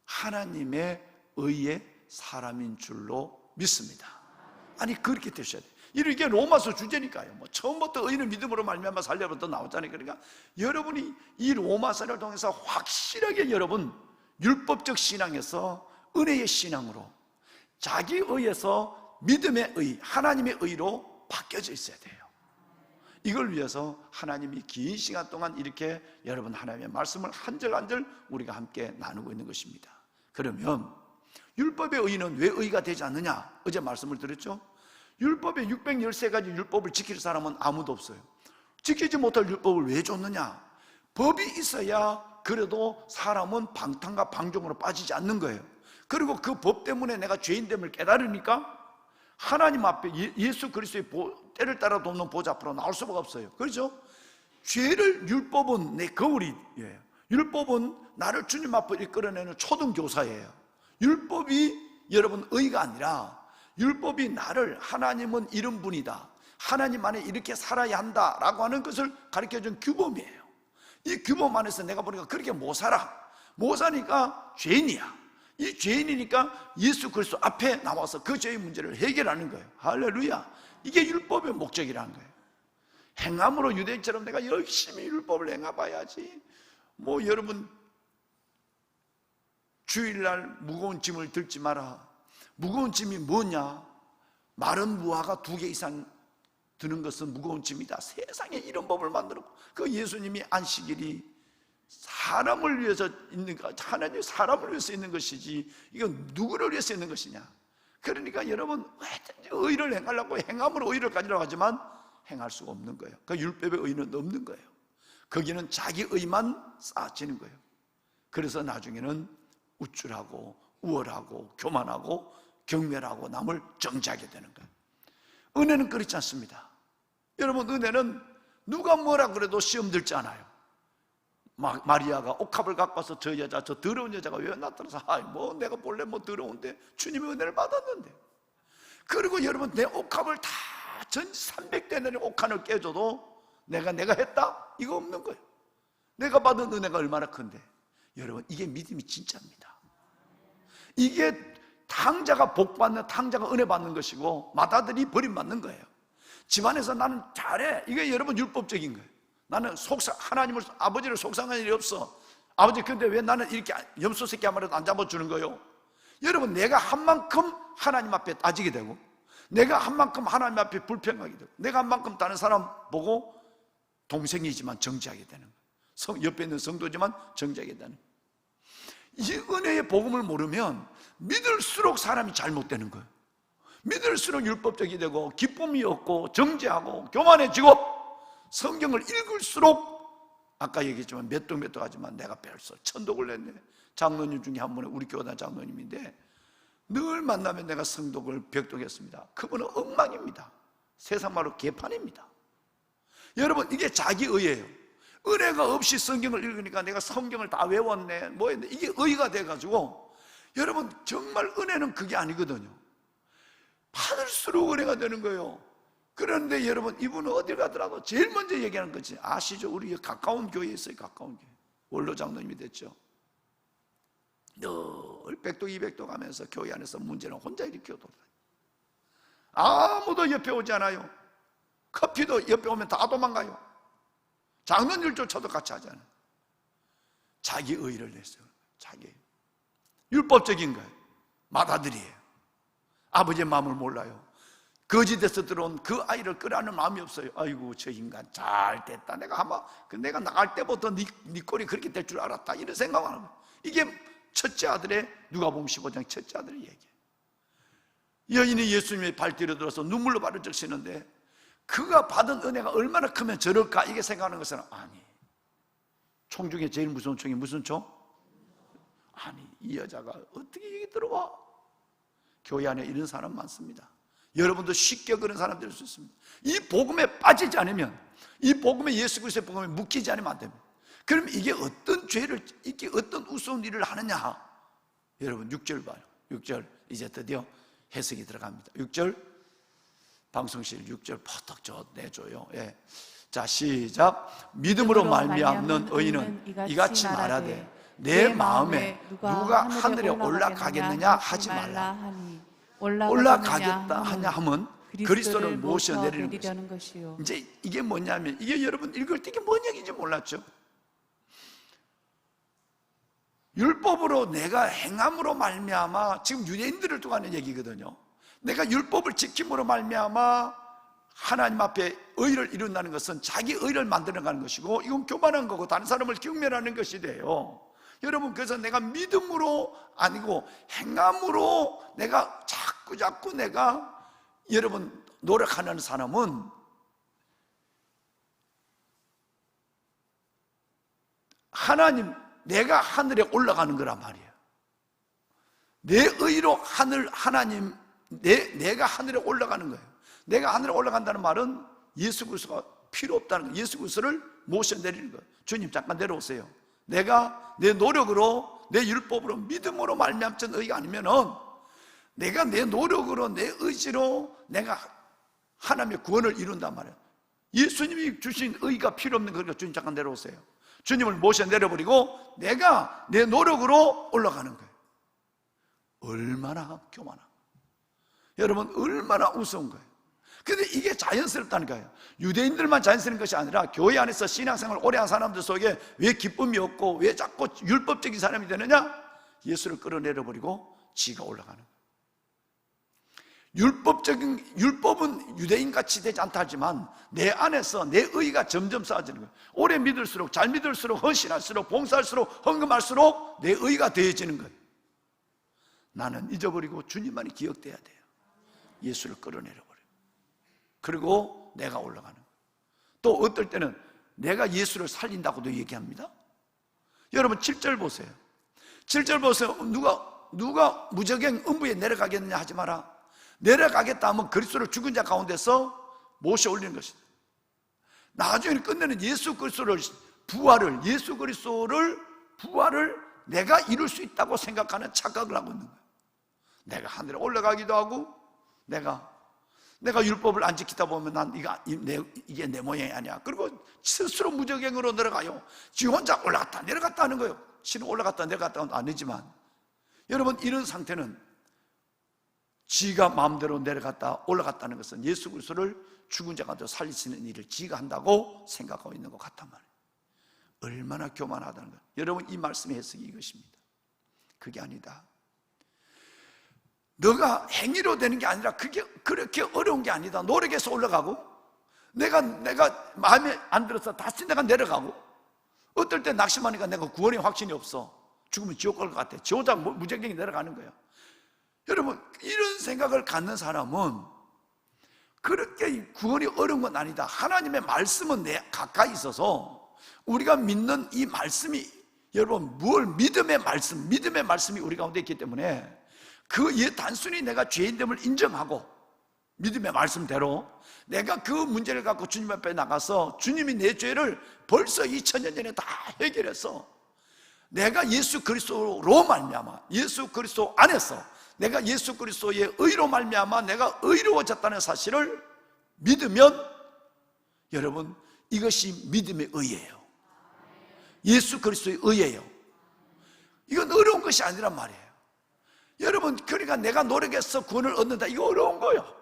하나님의 의의 사람인 줄로 믿습니다. 아니 그렇게 되셔야 돼요. 이게 로마서 주제니까요. 처음부터 의는 믿음으로 말미암아 살려부터 나왔잖아요. 그러니까 여러분이 이 로마서를 통해서 확실하게 여러분 율법적 신앙에서 은혜의 신앙으로 자기 의에서 믿음의 의, 하나님의 의로 바뀌어져 있어야 돼요. 이걸 위해서 하나님이 긴 시간 동안 이렇게 여러분 하나님의 말씀을 한 절 한 절 우리가 함께 나누고 있는 것입니다. 그러면 율법의 의는 왜 의가 되지 않느냐? 어제 말씀을 드렸죠? 율법의 613가지 율법을 지킬 사람은 아무도 없어요. 지키지 못할 율법을 왜 줬느냐? 법이 있어야 그래도 사람은 방탕과 방종으로 빠지지 않는 거예요. 그리고 그 법 때문에 내가 죄인됨을 깨달으니까 하나님 앞에 예수 그리스도의 때를 따라 돕는 보좌 앞으로 나올 수가 없어요. 그렇죠? 율법은 내 거울이에요. 율법은 나를 주님 앞으로 이끌어내는 초등교사예요. 율법이 여러분 의가 아니라 율법이 나를, 하나님은 이런 분이다, 하나님 안에 이렇게 살아야 한다라고 하는 것을 가르쳐준 규범이에요. 이 규범 안에서 내가 보니까 그렇게 못 사니까 죄인이야. 이 죄인이니까 예수 그리스도 앞에 나와서 그 죄의 문제를 해결하는 거예요. 할렐루야. 이게 율법의 목적이라는 거예요. 행함으로 유대인처럼 내가 열심히 율법을 행해봐야지. 여러분 주일날 무거운 짐을 들지 마라. 무거운 짐이 뭐냐? 마른 무화과 2개 이상 드는 것은 무거운 짐이다. 세상에 이런 법을 만들었고, 그 예수님이 안식일이 사람을 위해서 있는 것, 하나님 사람을 위해서 있는 것이지 이건 누구를 위해서 있는 것이냐? 그러니까 여러분 의를 행하려고 행함으로 의를 가지려고 하지만 행할 수가 없는 거예요. 그 율법의 의는 없는 거예요. 거기는 자기 의만 쌓아지는 거예요. 그래서 나중에는 우쭐하고 우월하고 교만하고 경멸하고 남을 정죄하게 되는 거예요. 은혜는 그렇지 않습니다. 여러분 은혜는 누가 뭐라 그래도 시험 들지 않아요. 마리아가 옥합을 갖고 와서 저 더러운 여자가 왜 나타나서 내가 본래 더러운데 주님의 은혜를 받았는데, 그리고 여러분 내 옥합을 다 전 300대는 옥합을 깨줘도 내가 했다? 이거 없는 거예요. 내가 받은 은혜가 얼마나 큰데. 여러분 이게 믿음이 진짜입니다. 이게 탕자가 복받는, 탕자가 은혜 받는 것이고 맏아들이 버림받는 거예요. 집안에서 나는 잘해, 이게 여러분 율법적인 거예요. 나는 하나님을, 아버지를 속상한 일이 없어. 아버지 근데 왜 나는 이렇게 염소 새끼 한 마리도 안 잡아주는 거요? 여러분 내가 한 만큼 하나님 앞에 따지게 되고, 내가 한 만큼 하나님 앞에 불평하게 되고, 내가 한 만큼 다른 사람 보고 동생이지만 정죄하게 되는 거예요. 옆에 있는 성도지만 정죄하게 되는 거예요. 이 은혜의 복음을 모르면 믿을수록 사람이 잘못되는 거예요. 믿을수록 율법적이 되고 기쁨이 없고 정죄하고 교만해지고, 성경을 읽을수록 아까 얘기했지만 몇 동 하지만 내가 벌써 천독을 냈네. 장로님 중에 한 분은 우리 교단 장로님인데 늘 만나면 내가 성독을 백독했습니다. 그분은 엉망입니다. 세상 말로 개판입니다. 여러분 이게 자기 의예요. 은혜가 없이 성경을 읽으니까 내가 성경을 다 외웠네 했네, 이게 의가 돼가지고, 여러분 정말 은혜는 그게 아니거든요. 받을수록 은혜가 되는 거예요. 그런데 여러분 이분은 어딜 가더라도 제일 먼저 얘기하는 거지. 아시죠? 우리 가까운 교회에 있어요. 가까운 교회. 원로 장로님이 됐죠. 늘 100도 200도 가면서 교회 안에서 문제는 혼자 일으켜 돌아다녀요. 아무도 옆에 오지 않아요. 커피도 옆에 오면 다 도망가요. 작는 일조차도 같이 하잖아요. 자기 의의를 냈어요. 자기 율법적인 거예요. 맏아들이에요. 아버지의 마음을 몰라요. 거짓에서 들어온 그 아이를 끌어안을 마음이 없어요. 아이고 저 인간 잘 됐다. 내가 나갈 때부터 네 꼴이 그렇게 될 줄 알았다. 이런 생각을 하는 거예요. 이게 첫째 아들의 누가복음 15장 첫째 아들의 얘기예요. 여인이 예수님의 발뒤로 들어서 눈물로 발을 적시는데 그가 받은 은혜가 얼마나 크면 저럴까 이게 생각하는 것은 아니, 총 중에 제일 무서운 총이 무슨 총? 아니, 이 여자가 어떻게 여기 들어와? 교회 안에 이런 사람 많습니다. 여러분도 쉽게 그런 사람 될 수 있습니다. 이 복음에 빠지지 않으면, 이 복음에, 예수 그리스도의 복음에 묶이지 않으면 안 됩니다. 그럼 이게 어떤 죄를, 이게 어떤 우스운 일을 하느냐? 여러분 6절 봐요. 6절 이제 드디어 해석이 들어갑니다. 6절 방송실 6절 포덕 내줘요. 예. 자, 시작. 믿음으로 말미암는 의인은 이같이 말하되 내 마음에 누가 하늘에 올라가겠느냐 하지 말라. 올라가겠다 하냐 하면 그리스도를 모셔내리는 것이요. 이제 이게 뭐냐면, 이게 여러분 읽을 때 이게 뭔 얘기인지 몰랐죠? 율법으로 내가 행함으로 말미암아, 지금 유대인들을 두고 하는 얘기거든요. 내가 율법을 지킴으로 말미암아 하나님 앞에 의를 이룬다는 것은 자기 의를 만들어가는 것이고, 이건 교만한 거고 다른 사람을 경멸하는 것이 돼요. 여러분, 그래서 내가 믿음으로 아니고 행함으로 내가 자꾸 내가 여러분 노력하는 사람은 하나님, 내가 하늘에 올라가는 거란 말이에요. 내 의로 하나님, 내가 하늘에 올라가는 거예요. 내가 하늘에 올라간다는 말은 예수 그리스도가 필요 없다는 거예요. 예수 그리스도를 모셔 내리는 거예요. 주님 잠깐 내려오세요. 내가 내 노력으로, 내 율법으로, 믿음으로 말미암던 의가 아니면은, 내가 내 노력으로, 내 의지로 내가 하나님의 구원을 이룬단 말이에요. 예수님이 주신 의가 필요 없는 거니까 주님 잠깐 내려오세요. 주님을 모셔 내려버리고 내가 내 노력으로 올라가는 거예요. 얼마나 교만한, 여러분 얼마나 우스운 거예요. 근데 이게 자연스럽다는 거예요. 유대인들만 자연스러운 것이 아니라 교회 안에서 신앙생활을 오래 한 사람들 속에 왜 기쁨이 없고 왜 자꾸 율법적인 사람이 되느냐? 예수를 끌어내려버리고 지가 올라가는 거예요. 율법은 유대인같이 되지 않다 하지만 내 안에서 내 의가 점점 쌓아지는 거예요. 오래 믿을수록, 잘 믿을수록, 헌신할수록, 봉사할수록, 헌금할수록 내 의가 더해지는 거예요. 나는 잊어버리고 주님만이 기억돼야 돼요. 예수를 끌어내려버려요. 그리고 내가 올라가는 거예요. 또 어떨 때는 내가 예수를 살린다고도 얘기합니다. 여러분 7절 보세요. 7절 보세요. 누가 무적행 음부에 내려가겠느냐 하지 마라. 내려가겠다 하면 그리스도를 죽은 자 가운데서 모셔 올리는 것이다. 나중에 끝내는 예수 그리스도를 부활을 내가 이룰 수 있다고 생각하는 착각을 하고 있는 거예요. 내가 하늘에 올라가기도 하고, 내가 율법을 안 지키다 보면 난 이게 내 모양이 아니야. 그리고 스스로 무적행으로 내려가요. 지 혼자 올라갔다 내려갔다 하는 거예요. 실은 올라갔다 내려갔다 아니지만, 여러분 이런 상태는 지가 마음대로 내려갔다 올라갔다는 것은 예수 그리스도를 죽은 자 가운데 살리시는 일을 지가 한다고 생각하고 있는 것 같단 말이에요. 얼마나 교만하다는 거예요. 여러분 이 말씀의 해석이 이것입니다. 그게 아니다. 너가 행위로 되는 게 아니라 그게 그렇게 어려운 게 아니다. 노력해서 올라가고, 내가 마음에 안 들어서 다시 내가 내려가고, 어떨 때 낙심하니까 내가 구원의 확신이 없어. 죽으면 지옥 갈 것 같아. 지 혼자 무적행이 내려가는 거야. 여러분 이런 생각을 갖는 사람은 그렇게 구원이 어려운 건 아니다. 하나님의 말씀은 내 가까이 있어서 우리가 믿는 이 말씀이, 여러분 믿음의 말씀이 우리 가운데 있기 때문에 단순히 내가 죄인됨을 인정하고 믿음의 말씀대로 내가 그 문제를 갖고 주님 앞에 나가서 주님이 내 죄를 벌써 2000년 전에 다 해결해서 내가 예수 그리스도로 말미암아, 예수 그리스도 안에서 내가 예수 그리스도의 의로 말미암아 내가 의로워졌다는 사실을 믿으면, 여러분 이것이 믿음의 의예요. 예수 그리스도의 의예요. 이건 어려운 것이 아니란 말이에요. 여러분 그러니까 내가 노력해서 구원을 얻는다, 이거 어려운 거예요.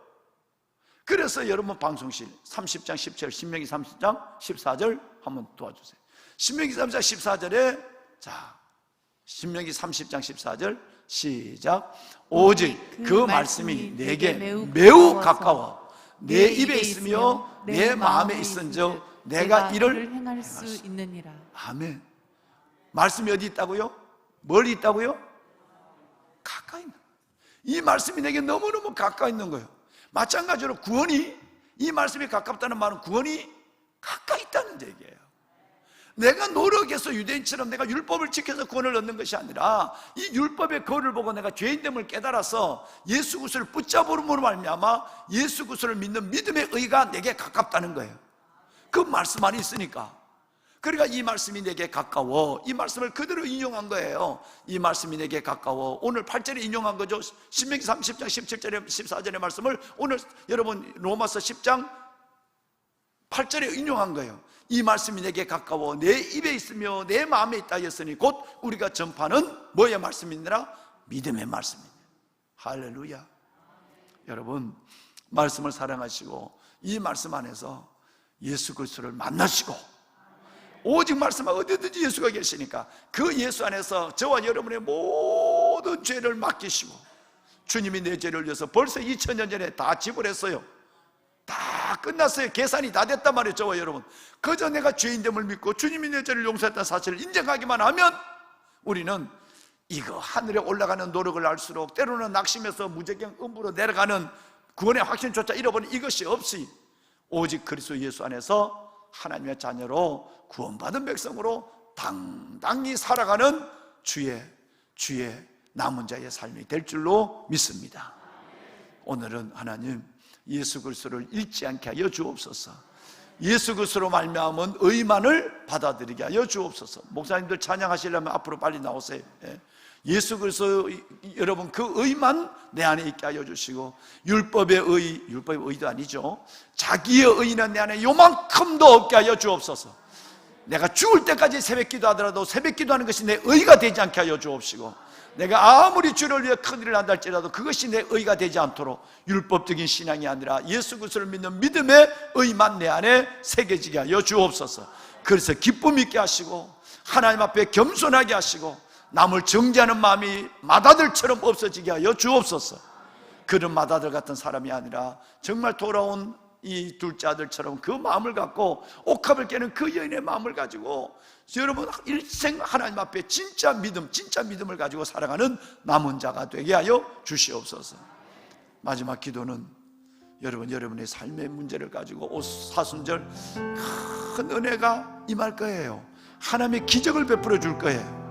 그래서 여러분 방송실 30장 17, 신명기 30장 14절 한번 도와주세요. 신명기 30장 14절에 자, 신명기 30장 14절 시작. 오직 그 말씀이 내게 매우 가까워 내 입에 있으며 내 마음에 있은즉 내가 이를 행할 수 있느니라. 아멘. 말씀이 어디 있다고요? 멀리 있다고요? 가까이 있는 거예요. 이 말씀이 내게 너무너무 가까이 있는 거예요. 마찬가지로 구원이, 이 말씀이 가깝다는 말은 구원이 가까이 있다는 얘기예요. 내가 노력해서 유대인처럼 내가 율법을 지켜서 구원을 얻는 것이 아니라 이 율법의 거울을 보고 내가 죄인됨을 깨달아서 예수 그리스도를 붙잡음으로 말미암아 예수 그리스도를 믿는 믿음의 의가 내게 가깝다는 거예요. 그 말씀 안에 있으니까. 그러니까 이 말씀이 내게 가까워, 이 말씀을 그대로 인용한 거예요. 이 말씀이 내게 가까워. 오늘 8절에 인용한 거죠. 신명기 30장 17절에 14절의 말씀을 오늘 여러분 로마서 10장 8절에 인용한 거예요. 이 말씀이 내게 가까워 내 입에 있으며 내 마음에 있다 했으니 곧 우리가 전파는 뭐의 말씀이니라? 믿음의 말씀입니다. 할렐루야. 여러분 말씀을 사랑하시고 이 말씀 안에서 예수 그리스도를 만나시고 오직 말씀 어디든지 예수가 계시니까 그 예수 안에서 저와 여러분의 모든 죄를 맡기시고 주님이 내 죄를 위해서 벌써 2000년 전에 다 지불했어요. 다 끝났어요. 계산이 다 됐단 말이에요. 저와 여러분 그저 내가 죄인됨을 믿고 주님이 내 죄를 용서했다는 사실을 인정하기만 하면 우리는 이거 하늘에 올라가는 노력을 할수록 때로는 낙심해서 무제경 음부로 내려가는 구원의 확신조차 잃어버린 이것이 없이 오직 그리스도 예수 안에서 하나님의 자녀로 구원받은 백성으로 당당히 살아가는 주의 남은 자의 삶이 될 줄로 믿습니다. 오늘은 하나님 예수 그리스도를 잃지 않게 하여 주옵소서. 예수 그리스도로 말미암은 의만을 받아들이게 하여 주옵소서. 목사님들 찬양하시려면 앞으로 빨리 나오세요. 예수 그리스도 여러분 그 의만 내 안에 있게 하여 주시고 율법의 의도 아니죠. 자기의 의는 내 안에 요만큼도 없게 하여 주옵소서. 내가 죽을 때까지 새벽 기도하더라도 새벽 기도하는 것이 내 의가 되지 않게 하여 주옵시고 내가 아무리 주를 위해 큰일을 한다 할지라도 그것이 내 의가 되지 않도록 율법적인 신앙이 아니라 예수 그리스도를 믿는 믿음의 의만 내 안에 새겨지게 하여 주옵소서. 그래서 기쁨 있게 하시고 하나님 앞에 겸손하게 하시고 남을 정죄하는 마음이 맏아들처럼 없어지게 하여 주옵소서. 그런 맏아들 같은 사람이 아니라 정말 돌아온 이 둘째 아들처럼 그 마음을 갖고 옥합을 깨는 그 여인의 마음을 가지고 여러분 일생 하나님 앞에 진짜 믿음을 가지고 살아가는 남은 자가 되게 하여 주시옵소서. 마지막 기도는 여러분의 삶의 문제를 가지고 사순절 큰 은혜가 임할 거예요. 하나님의 기적을 베풀어 줄 거예요.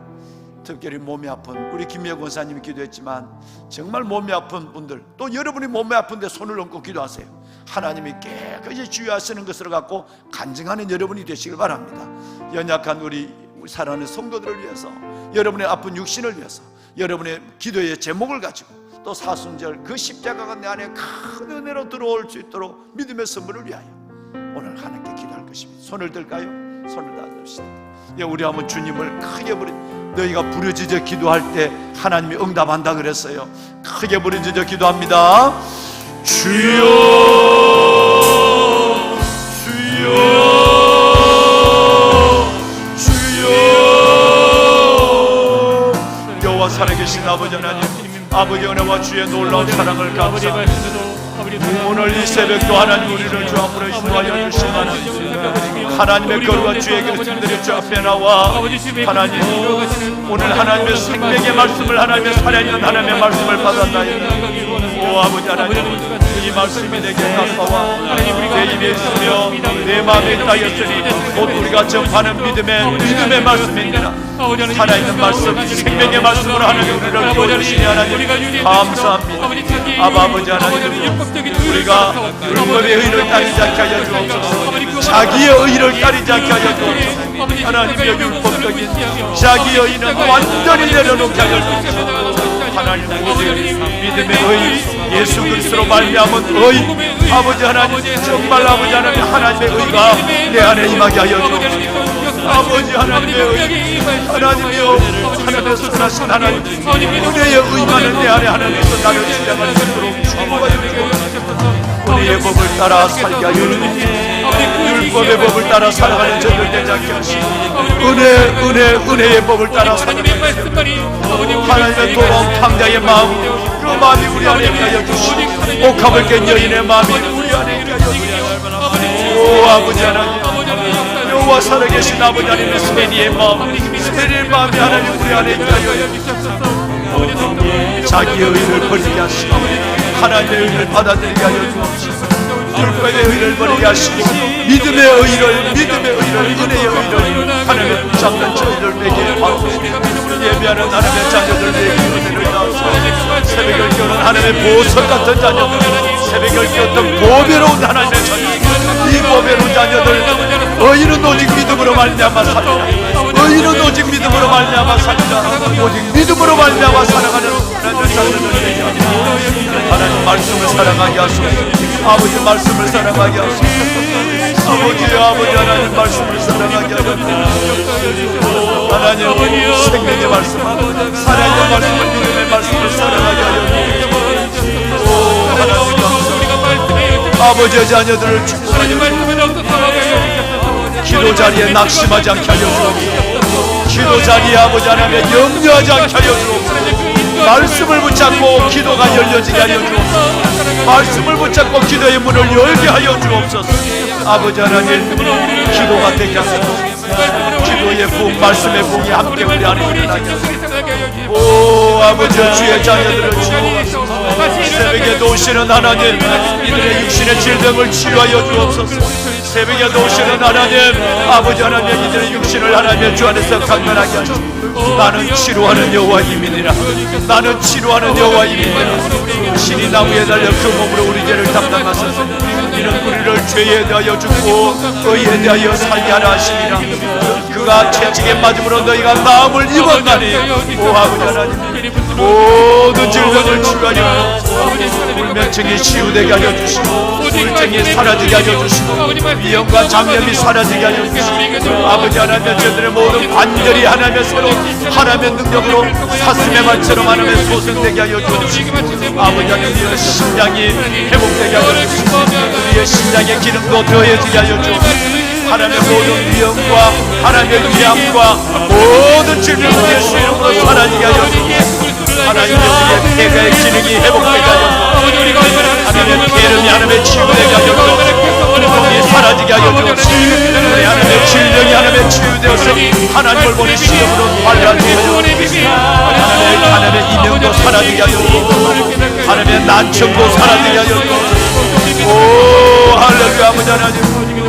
특별히 몸이 아픈 우리 김미애 권사님이 기도했지만 정말 몸이 아픈 분들 또 여러분이 몸이 아픈데 손을 얹고 기도하세요. 하나님이 깨끗이 주의하시는 것을 갖고 간증하는 여러분이 되시길 바랍니다. 연약한 우리 사랑하는 성도들을 위해서 여러분의 아픈 육신을 위해서 여러분의 기도의 제목을 가지고 또 사순절 그 십자가가 내 안에 큰 은혜로 들어올 수 있도록 믿음의 선물을 위하여 오늘 하나님께 기도할 것입니다. 손을 들까요? 손을 다 듭시다. 우리 한번 주님을 크게 너희가 부르짖어 기도할 때 하나님이 응답한다 그랬어요. 크게 부르짖어 기도합니다. 주여 주여 주여. 여호와 살아계신 아버지 하나님, 아버지 은혜와 주의 놀라운 사랑을 감사합니다. 오늘 이 새벽도 하나님 우리를 주 앞으로 인도하여 주시는 하나님의 거룩한 주의 그리스도들이 주 앞에 나와 하나님 오늘 하나님의 생명의 말씀을 하나님의 살아있는 하나님의 말씀을 받았나이다. 오 아버지 하나님 이 말씀이 내게 가까워 내 입에 있으며 내 마음에 있다 했으니 곧 우리가 접하는 믿음의 말씀입니다. 살아있는 말씀 생명의 말씀으로 하나님 우리를 도와주시니 하나님 감사합니다. 아버지 하나님 우리가 율법의 의를 따르지 않게 하여 주옵소서. 자기의 의를 따르지 않게 하여 주옵소서. 하나님의 율법적인 자기의 의는 완전히 내려놓게 하여 주옵소서. 하나님 오직 믿음의 의 예수 그리스도로 말미암은 의 아버지 하나님 정말 아버지 하나님의 의가 내 안에 임하게 하여 주옵소서. 아버지 하나님의 의 하나님이여 하나님의 선하신 하나님 은혜의 의만을 내 안에 하나님께서 나를 시작할 수 있도록 축복하여 주옵소서. 진리의 법을 따라 살게 하여 주옵소서. 율법의 법을 따라 살아가는 저들 되지 않게 하시고 은혜의 법을 따라 살아가는 하나님의 돌아온 탕자의 마음, 그 마음이 우리 안에 있게 하여 주시고 옥합을 깬 여인의 마음이 우리 안에 있게 하여 주시고 오 아버지 하나님, 여호와 살아계신 아버지 하나님의 세리의 마음, 세리의 마음이 하나님 우리 안에 있게 하여 주시옵소서. 자기의 의를 버리게 하시고 하나님의 의를 받아들이게 하여 주옵소서. 율법의 의를 버리게 하시고 믿음의 의를, 은혜의 의를 하나님의 붙잡는 저희들 되게 하옵소서. 예배하는 하나님의 자녀들에게 은혜를 다하소서. 새벽을 깨우는 하나님의 보석 같은 자녀들, 새벽을 깨웠던 보배로운 하나님의 자녀들, 이 보배로운 자녀들, 의인은 오직 믿음으로 말미암아 살리라. 의인은 오직 믿음으로 말미암아 살리라. 오직 믿음으로 말미암아 살아가는 하나님의 자녀들 되게 하옵소서. 하나님 말씀을 사랑하게 하소서. 아버지 말씀을 사랑하게 하소서. 아버지 하나님 말씀을 사랑하게 하소서. 하나님 생명의 말씀, 사랑의 말씀을, 믿음의 말씀을 사랑하게 하여 주옵소서. 하나님 아버지의 자녀들을 축복하여 주옵소서. 기도 자리에 낙심하지 않게 하여 주옵소서. 기도 자리에 아버지 하나님의 염려하지 않게 하여 주옵소서. 말씀을 붙잡고 기도가 열려지게 하여 주옵소서. 말씀을 붙잡고 기도의 문을 열게 하여 주옵소서. 아버지 하나님, 기도가 되게 하소서. 기도의 복, 말씀의 복이 함께 우리 안에 일어나게 하소서. 오 아버지, 주의 자녀들을 축복하소서. 새벽에 오시는 하나님, 이들의 육신의 질병을 치료하여 주옵소서. 새벽에 오시는 하나님, 아버지 하나님, 이들의 육신을 하나님의 주 안에서 강건하게 하시고 나는 치료하는 여호와임이니라. 나는 치료하는 여호와임이니라. 신이 나무에 달려 그 몸으로 우리 죄를 담당하소서. 이는 우리를 죄에 대하여 죽고 의에 대하여 살게 하라 하시니라. 그가 채찍에 맞음으로 너희가 나음을 입었나니 오 아버지 하나님, 모든 질병을 치유하여 불면증이 치유되게 하여 주시고 불증이 사라지게 하여 주시고 위염과 장염이 사라지게 하여 주시고 아버지 하나님, 저들의 모든 관절이 하나님의 새로운 하나님의 능력으로 사슴의 발처럼 하나님의 소생되게 하여 주시고 아버지 하나님, 우리의 심장이 회복되게 하여 주시고 우리의 심장의 기능도 더해지게 하여 주시고 하나님의 모든 위험과 하나님의 위암과 모든 질병을 예수 이름으로 사라지게 하여 주시고 하나님의 우리의 폐가의 기능이 회복되게 하여 주시고 하나님의 폐렴이 하나님의 치유되게 하여 주시고 병이 사라지게 하여 주시고 우리 하나님의 질병이 하나님의 치유되어서 하나님을 보는 시험으로 발라지게 하여 주시고 하나님의 이명도 사라지게 하여 주시고 하나님의 난청도 사라지게 하여 주시고 오 할렐루야. 아버지 하나님,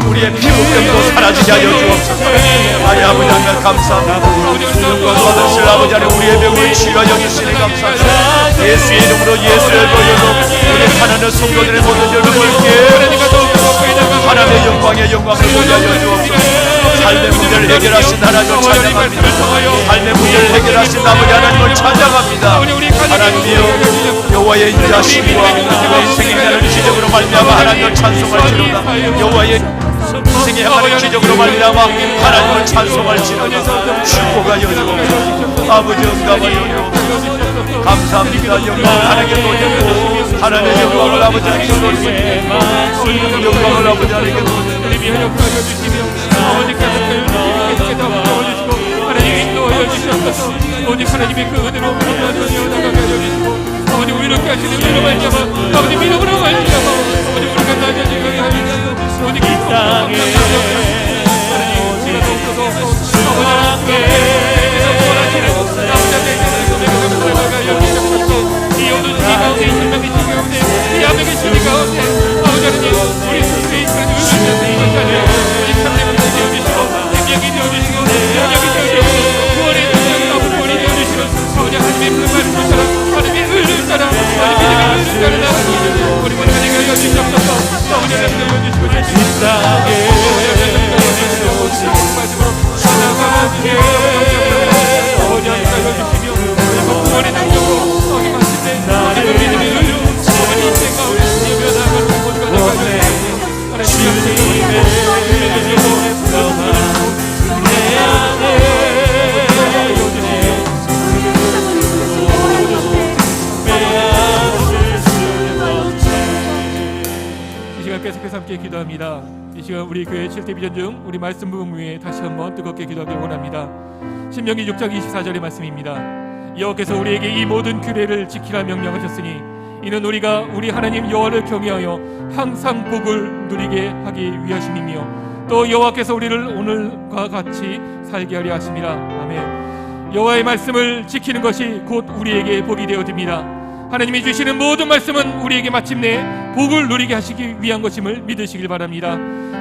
우리의 피부병도 사라지게 하여 주옵소서. 아니 아버지 하나님 감사합니다. 영광 받으실 아버지 하나님, 우리의 병을 치유하여 주시니 감사합니다. 예수의 이름으로 예수를 보여서 우리 하나님 성도들의 모든 열매를 깨 하나님의 영광의 영광을 보게 하여 주옵소서. 삶의 문제를 해결하신 하나님을 찬양합니다. 삶의 문제를 해결하신 아버지 하나님을 찬양합니다. 하나님이여, 여호와의 인자심과 인생에 대한 기적으로 말미암아 하나님을 찬송할지로다. 여호와의 인생에 행하는 기적으로 말미암아 하나님을 찬송할지로다. 축복하여 주옵소서. 아버지 응답하여 주옵소서. 감사합니다. 영광을 하나님께 돌리고 하나님의 영광을 아버지 하나님께 돌리고 영광을 아버지 하나님께 돌리고 아버지 가족들 도와주시고 하나님 인도하여 주시옵소서. 오직 하나님의 그 은혜로 하나님 나가게 하여 주시고 아버지 위롭게 하시는 은혜로 말미암아 아버지 믿음으로 말미암아 아버지 우리가 나아지게 하여 주시고 오직 이 땅에 하나님 우리가 돕소서. 아버지 원하시는 이 모든 이 가운데 이 생명의 지 가운데 이 암의 시리 가운데 아버지 하나님 우리 스스로의 그런 의심을 이것까지 오직 하나님을 되어주시고 생명이 되어주시고 영역이 되어주시고 구원의 능력이 구원이 되어주시고 아버지 하나님의 그 말씀을 따라 하나님의 의를 따라 하나님의 믿음의 의를 따라 우리 모두 하나님을 여주시옵소서. 아버지 하나님을 여주시고 이 땅에 기도하겠습니다. 이 시간 우리 교회 7대 비전 중 우리 말씀 부분 위에 다시 한번 뜨겁게 기도하길 원합니다. 신명기 6장 24절의 말씀입니다. 여호와께서 우리에게 이 모든 규례를 지키라 명령하셨으니 이는 우리가 우리 하나님 여호와를 경외하여 항상 복을 누리게 하기 위하심이며 또 여호와께서 우리를 오늘과 같이 살게 하려 하심이라. 아멘. 여호와의 말씀을 지키는 것이 곧 우리에게 복이 되어집니다. 하나님이 주시는 모든 말씀은 우리에게 마침내 복을 누리게 하시기 위한 것임을 믿으시길 바랍니다.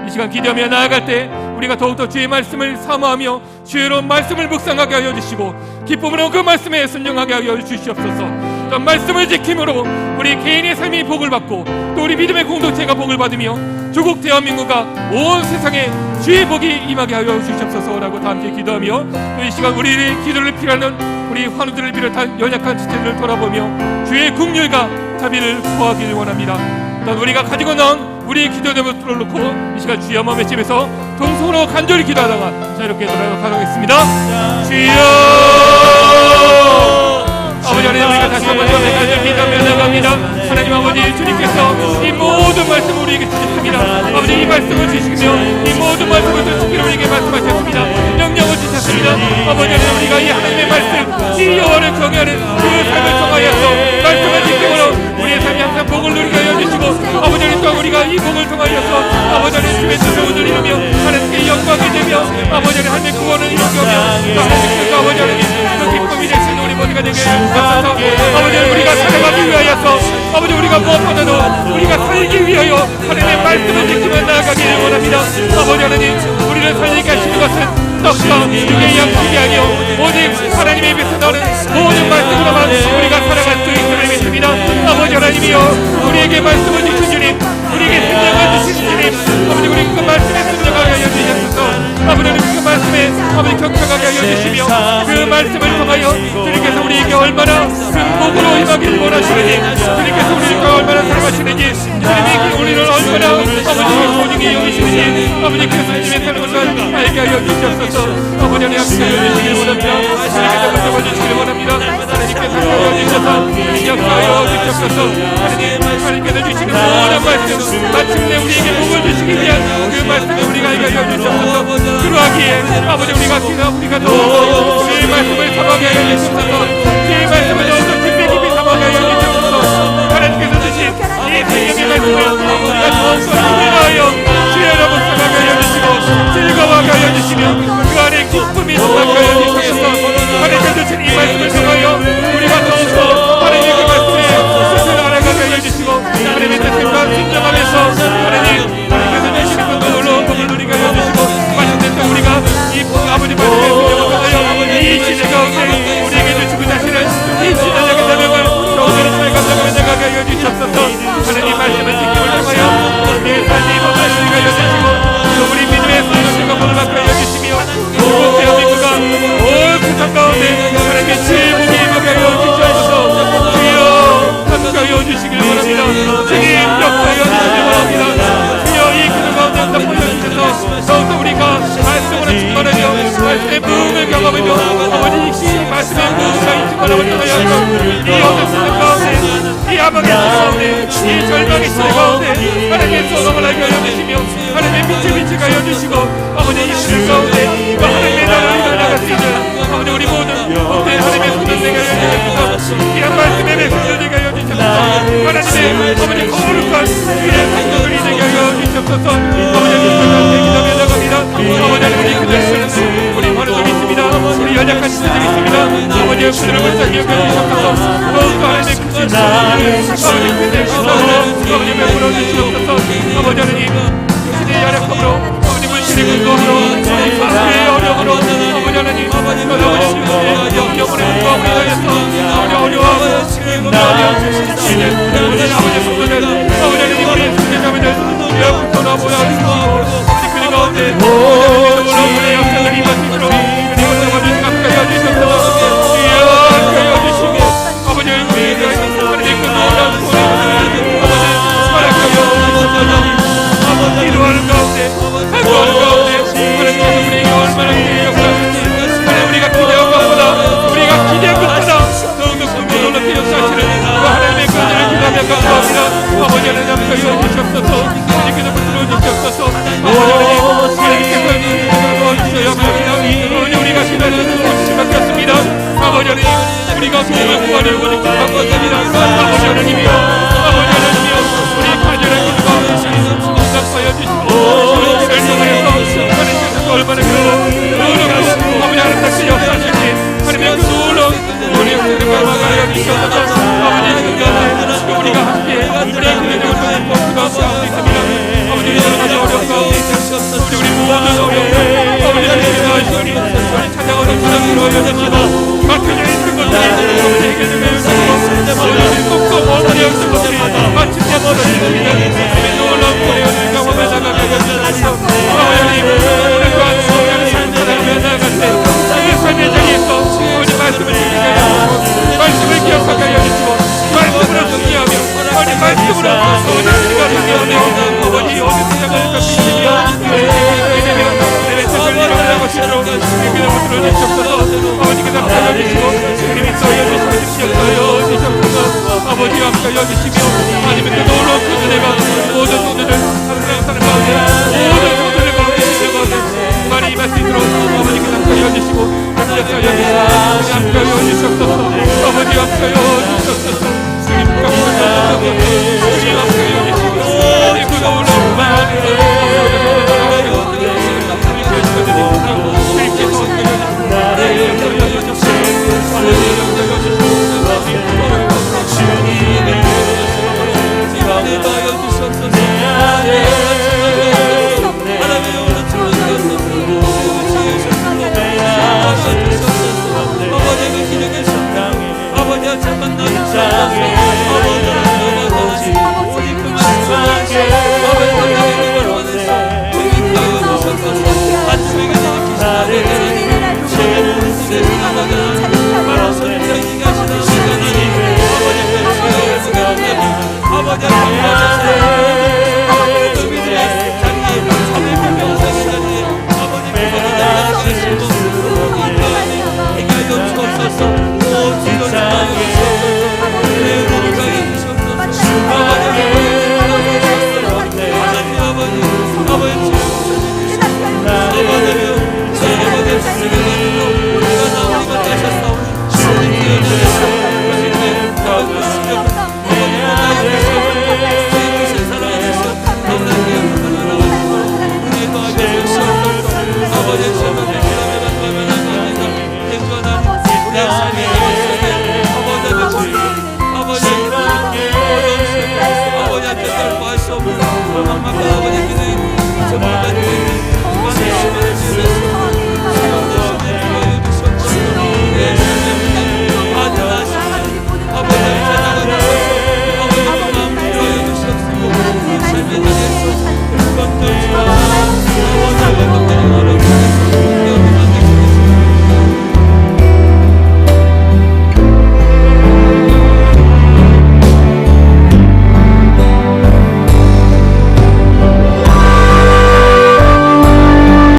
이 시간 기도하며 나아갈 때 우리가 더욱더 주의 말씀을 사모하며 주의로운 말씀을 묵상하게 하여 주시고 기쁨으로 그 말씀에 순종하게 하여 주시옵소서. 또 말씀을 지킴으로 우리 개인의 삶이 복을 받고 또 우리 믿음의 공동체가 복을 받으며 조국 대한민국과 온 세상에 주의 복이 임하게 하여 주시옵소서라고 다 함께 기도하며 또 이 시간 우리의 기도를 필요하는 우리 환우들을 비롯한 연약한 지체들을 돌아보며 주의 긍휼과 자비를 구하기를 원합니다. 또 우리가 가지고 나온 우리의 기도를 들어놓고 이 시간 주여 마음의 집에서 동성으로 간절히 기도하다가 자유롭게 돌아가도록 하겠습니다. 주여 아버지 하나님, 우리가 다시 한번 간절히 기도하며 나갑니다. 하나님 아버지, 주님께서 이 모든 말씀을 우리에게 주셨습니다. 아버지, 이 말씀을 주시며 이 모든 말씀을 지키러 우리에게 말씀하셨습니다. 명령을 주셨습니다. 아버지 하나님, 우리가 이 하나님의 말씀, 이 여호와를 경외하는 그 삶을 통하여서 말씀을 지킴으로 우리의 삶이 항상 복을 누리게 하여 주시고 아버지 하나님, 또 우리가 이 복을 통하여서 아버지 하나님 주의 뜻을 이루며 하나님께 영광을 되며 아버지 하나님 하나님의 구원을 이루며 또 하나님께서 아버지 하나님 그 기쁨이 되시는 우리 모두가 되게 해주셔서 아버지 우리가 살아가기 위하여서 아버지 우리가 무엇보다도 우리가 살기 위하여 하나님의 말씀을 지키며 나아가기를 원합니다. 아버지 하나님, 우리를 살리게 하시는 것은 떡과 육의 양식이 아니요 오직 하나님의 입에서 나오는 모든 말씀으로만 우리가 살아갈 수 있음을 믿습니다. 아버지 하나님이여, 우리에게 말씀을 주신 주님, 우리에게 생명을 주신 주님, 아버지 우리 그 말씀에 순종하게 하여 주시옵소서. 아버지 우리 그 말씀에 아버지 경청하게 하여 주시며 그 말씀을 통하여 주님께서 우리에게 얼마나 복으로 임하기를 원하시는지, 주님께서 우리를 얼마나 사랑하시는지, 주님이 우리를 얼마나 아버지 소중히 여기시는지 아버지께서 주님의 사랑을 알게 하여 주시옵소서. 아버지 하나님 함께 하여 주시길 원합니다. 주님께서 붙잡아 주시길 원합니다. 하나님께서 하여 주셔서 역사하여 주시옵소서. 하나님께서 주시는 모든 말씀 마침내 우리에게 복을 주시기 위한 그 말씀을 우리가 알게 하여 주시옵소서. 그러하기에 아버지 우리가 더 주의 말씀을 사모하게 하여 주시옵소서. 주의 말씀을 더욱더 깊이 깊이 사모하게 하여 주시옵소서. 하나님께서 주신 이 생명의 말씀을 우리가 더욱더 힘내하여 주의 여러분 사모하게 하여 주시고 즐거워하게 하여 주시며 그 안에 기쁨이 동하게 하여 주시옵소서. 하나님께서 주신 이 말씀을 통하여 우리가 더욱더 하나님의 그 말씀에 스스로 알아가게 하여 주시고 하나님의 뜻과 순종하면서 하나님께서 주시는 그 놀라운 복을 누리게 하여 주시고 마침내 우리가 이 아버지 말씀에 순종하여 이 시대 가운데 우리에게 주시고 자신은 이 시대적인 사명을 더욱더 잘 감당하며 나가게 하여 주시옵소서. 하나님 말씀을 지킴을 통하여 우리의 삶이 복을 누리게 하여 주시고 또 우리 믿음의 순종과 복을 받게 하여 주시며 온 대한민국과 온 세상 가운데 하나님의 제복이 임하게 하여 주시옵소서. 주여 함께하여 주시길 원합니다. 주님 역사하여 주시길 원합니다. 주여 이 기도 가운데 항상 보여주셔서 더욱더 우리가 말씀으로 충만하며 말씀의 부흥을 경험하며 아버지 이 말씀의 부흥과 이 충만함을 통하여 이 어둠 세상 가운데 이 아방의 시대 가운데 이 절망의 시대 가운데 하나님의 소망을 알게 하여 주시며 하나님의 빛을 비치게 하여 주시고 아버지 이 시대 가운데 또 하나님의 나라를 이뤄나갈 수 있는 아버지 우리 모든 복된 하나님의 손을 되게 하여 주시옵소서. 이런 말씀의 백성들 되게 하여 주시옵소서. 하나님의 아버지 거룩한 주의 성도들이 되게 하여 주시옵소서. 아버지 하나님 기도하며 나갑니다. 아버지 하나님 우리 그들을 우리 환우도 믿습니다. 우리 연약한 신들이 있습니다. 아버지의 그들을 불쌍히 여겨주시옵소서. 더욱더 하나님의 크신 아버지 그들의 감사로 아버지 베풀어 주시옵소서. 아버지 하나님 신의 연약함으로 아버지 물질의 근거함으로 아버지 가수의 어려움으로 아버지 하나님 아버지 영영원의 근거함으로 인하여서 아버지 어려워하고 힘들어하는 아버지 성도들 아버지 하나님 우리의 성대자매들 주여 붙어나보여 주시고 아버지 그리 가운데 아버지 역사를 임하시므로 그리고 잡아주시고 함께하여 주시옵소서. 주여 함께하여 주시고 아버지 우리의 하나님 그 놀라운 구원을 아버지 허락하여 주시옵소서. 기도하는 가운데 한구하는 가운데 하나님께서 우리에게 얼마나 기대의 역사하는지 하나님 우리가 기대한 것보다 우리가 기대한 것보다 더욱더 긍휼 놀랍게 역사하시는 그 하나님의 권한을 기도하며 감사합니다. 아버지 하나님 함께하여 주시옵소서. 주님께서 붙들어 주시옵소서. 인도하여 주시고 막혀져 있는 것들이 아버지 해결되며 주시고 아버지 꼭꼭 원하여 있는 것들이 마침내 벌어집니다. 주님의 놀라운 은혜를 경험해 나가게 하여 주시고 하나님 오늘과 수요일을 살며 나아갈 때 우리 삶의 자리에서 아버지 말씀을 듣게 하여 주시고 말씀을 기억하게 하여 주시고 말씀으로 정리하며 아버지 말씀으로 아버지 우리가 정리하며 아버지 어느 세상을 갚으시며 내 뜻을 이루어가고 싶도록 믿음을 들어주시옵소서. 아버지 그 답하여 주시고 주님이 쏘여 주시옵소서. 아버지 함께 여주시며 하나님의 그 놀라운 그 은혜가